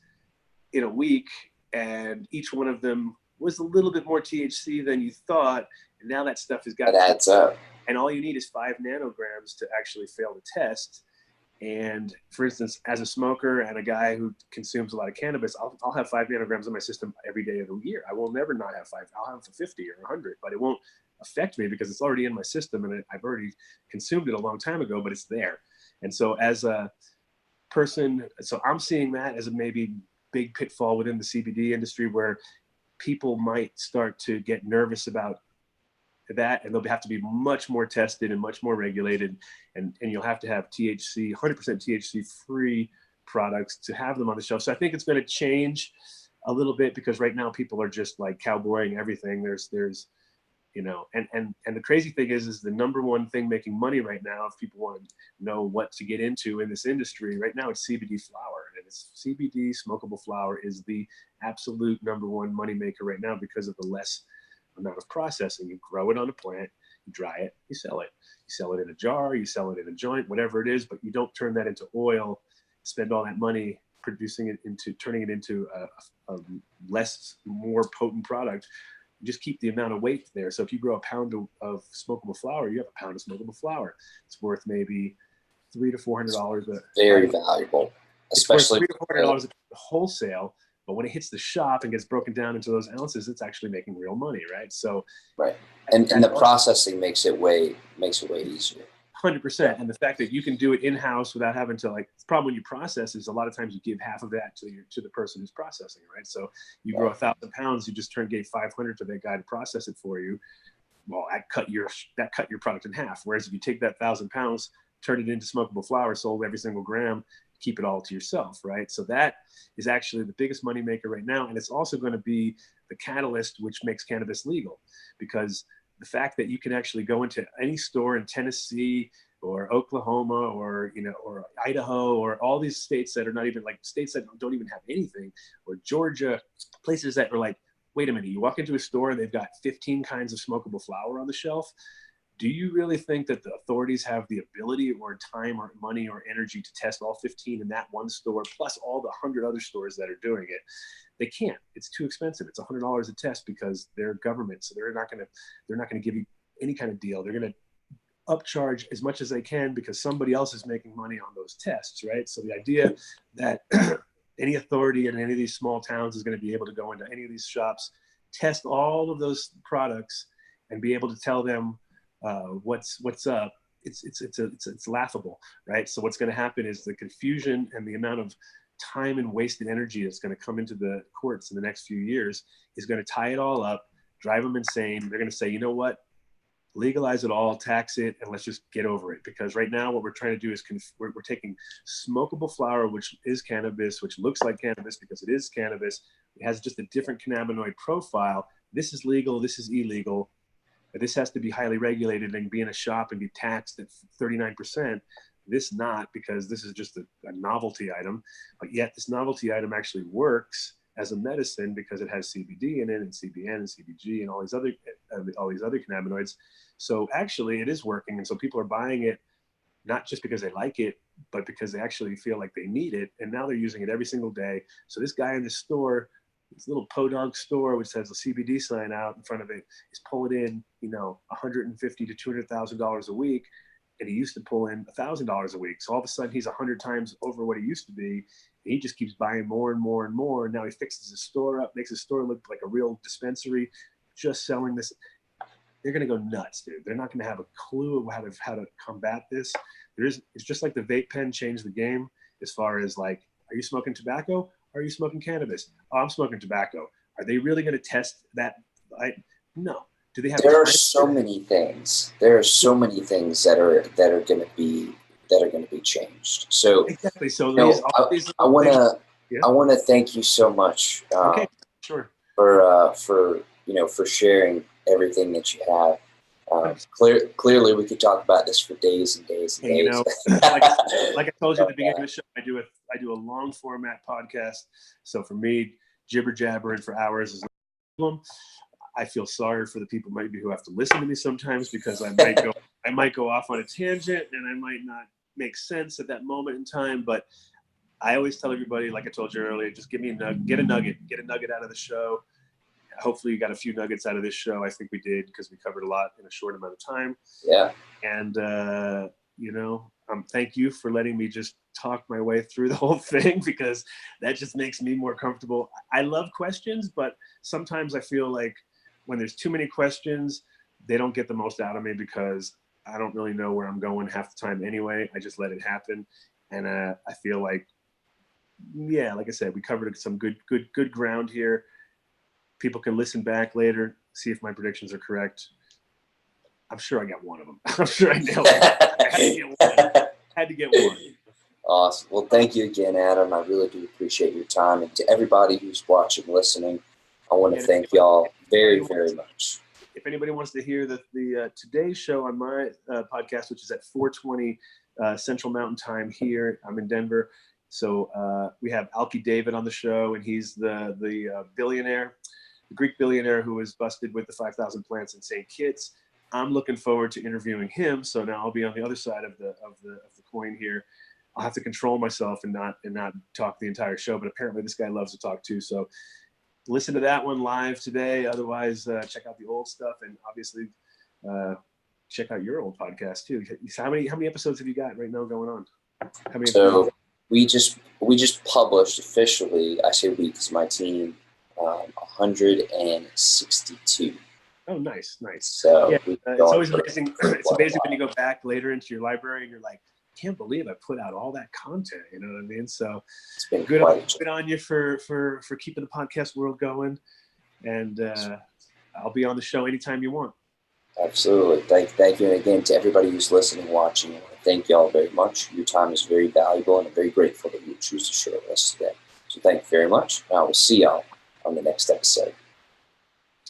in a week, and each one of them was a little bit more THC than you thought. And now that stuff has got, it adds up. And all you need is 5 nanograms to actually fail the test. And for instance, as a smoker and a guy who consumes a lot of cannabis, I'll have 5 nanograms in my system every day of the year. I will never not have 5. I'll have 50 or 100, but it won't affect me because it's already in my system, and I've already consumed it a long time ago, but it's there. And so as a person, so I'm seeing that as a maybe big pitfall within the CBD industry, where people might start to get nervous about that, and they'll have to be much more tested and much more regulated, and you'll have to have THC, 100% THC free products to have them on the shelf. So I think it's going to change a little bit, because right now people are just like cowboying everything. There's you know, and the crazy thing is the number one thing making money right now, if people want to know what to get into in this industry right now, it's CBD flower. And it's CBD smokable flower is the absolute number one money maker right now, because of the less amount of processing. You grow it on a plant, you dry it, you sell it. You sell it in a jar, you sell it in a joint, whatever it is, but you don't turn that into oil, spend all that money turning it into a more potent product. You just keep the amount of weight there. So if you grow a pound of smokable flower, you have a pound of smokable flower. It's worth maybe $300 to $400. Very valuable, especially $300 to $400 wholesale. But when it hits the shop and gets broken down into those ounces, it's actually making real money, right? So, right, and the processing makes it way easier. 100%. And the fact that you can do it in-house without having to, like, the problem when you process is a lot of times you give half of that to the person who's processing, right? So you grow 1,000 pounds, you just gave 500 to that guy to process it for you. Well, that cut your product in half. Whereas if you take that 1,000 pounds, turn it into smokable flower, sold every single gram, keep it all to yourself, right? So that is actually the biggest moneymaker right now. And it's also going to be the catalyst which makes cannabis legal, because the fact that you can actually go into any store in Tennessee or Oklahoma or, you know, or Idaho, or all these states that are not even, like, states that don't even have anything, or Georgia, places that are like, wait a minute, you walk into a store and they've got 15 kinds of smokable flower on the shelf. Do you really think that the authorities have the ability or time or money or energy to test all 15 in that one store, plus all the 100 other stores that are doing it? They can't. It's too expensive. It's $100 a test, because they're government, so they're not going to give you any kind of deal. They're going to upcharge as much as they can, because somebody else is making money on those tests, right? So the idea that any authority in any of these small towns is going to be able to go into any of these shops, test all of those products, and be able to tell them what's up, it's laughable, right? So what's going to happen is the confusion and the amount of time and wasted energy that's going to come into the courts in the next few years is going to tie it all up, drive them insane. They're going to say, you know what, legalize it all, tax it, and let's just get over it. Because right now what we're trying to do is we're taking smokable flower, which is cannabis, which looks like cannabis because it is cannabis. It has just a different cannabinoid profile. This is legal, this is illegal. This has to be highly regulated and be in a shop and be taxed at 39%. This not, because this is just a novelty item, but yet this novelty item actually works as a medicine because it has CBD in it and CBN and CBG and all these other cannabinoids. So actually it is working. And so people are buying it, not just because they like it, but because they actually feel like they need it. And now they're using it every single day. So this guy in the store, this little podunk store, which has a CBD sign out in front of it, is pulling in, you know, $150,000 to $200,000 a week. And he used to pull in $1,000 a week. So all of a sudden he's 100 times over what he used to be. And he just keeps buying more and more and more. And now he fixes his store up, makes his store look like a real dispensary, just selling this. They're going to go nuts, dude. They're not going to have a clue of how to combat this. It's just like the vape pen changed the game as far as like, are you smoking tobacco? Or are you smoking cannabis? Oh, I'm smoking tobacco. Are they really going to test that? No. Do they have? There are so many things. There are so many things that are going to be changed. So exactly. So I want to thank you so much. Okay, sure. For sharing everything that you have. Clearly, we could talk about this for days and days and days. You know, like I told you at the beginning of the show, I do a long format podcast. So for me, jibber jabbering for hours is no problem. I feel sorry for the people maybe who have to listen to me sometimes because I might go off on a tangent and I might not make sense at that moment in time. But I always tell everybody, like I told you earlier, just get a nugget out of the show. Hopefully you got a few nuggets out of this show. I think we did because we covered a lot in a short amount of time. Yeah. And, thank you for letting me just talk my way through the whole thing because that just makes me more comfortable. I love questions, but sometimes I feel like when there's too many questions, they don't get the most out of me because I don't really know where I'm going half the time anyway. I just let it happen. And I feel like, yeah, like I said, we covered some good ground here. People can listen back later, see if my predictions are correct. I'm sure I got one of them. I'm sure I nailed it. I had to get one. Awesome. Well, thank you again, Adam. I really do appreciate your time. And to everybody who's watching, listening, I want to thank y'all very, very much. If anybody wants to hear the today's show on my podcast, which is at 4:20 Central Mountain Time here, I'm in Denver. So we have Alki David on the show, and he's the billionaire, the Greek billionaire who was busted with the 5,000 plants in St. Kitts. I'm looking forward to interviewing him. So now I'll be on the other side of the coin here. I'll have to control myself and not talk the entire show. But apparently this guy loves to talk too. So listen to that one live today. Otherwise, check out the old stuff and obviously check out your old podcast too. How many episodes have you got right now going on? How many? So we just published officially. I say we because my team 162. Oh, nice. So yeah, it's always amazing. It's amazing when you go back later into your library and you're like, I can't believe I put out all that content. You know what I mean? So it's been good on you for keeping the podcast world going. And I'll be on the show anytime you want. Absolutely. Thank you. And again, to everybody who's listening, watching, I want to thank y'all very much. Your time is very valuable, and I'm very grateful that you choose to share with us today. So thank you very much. And I will see y'all on the next episode.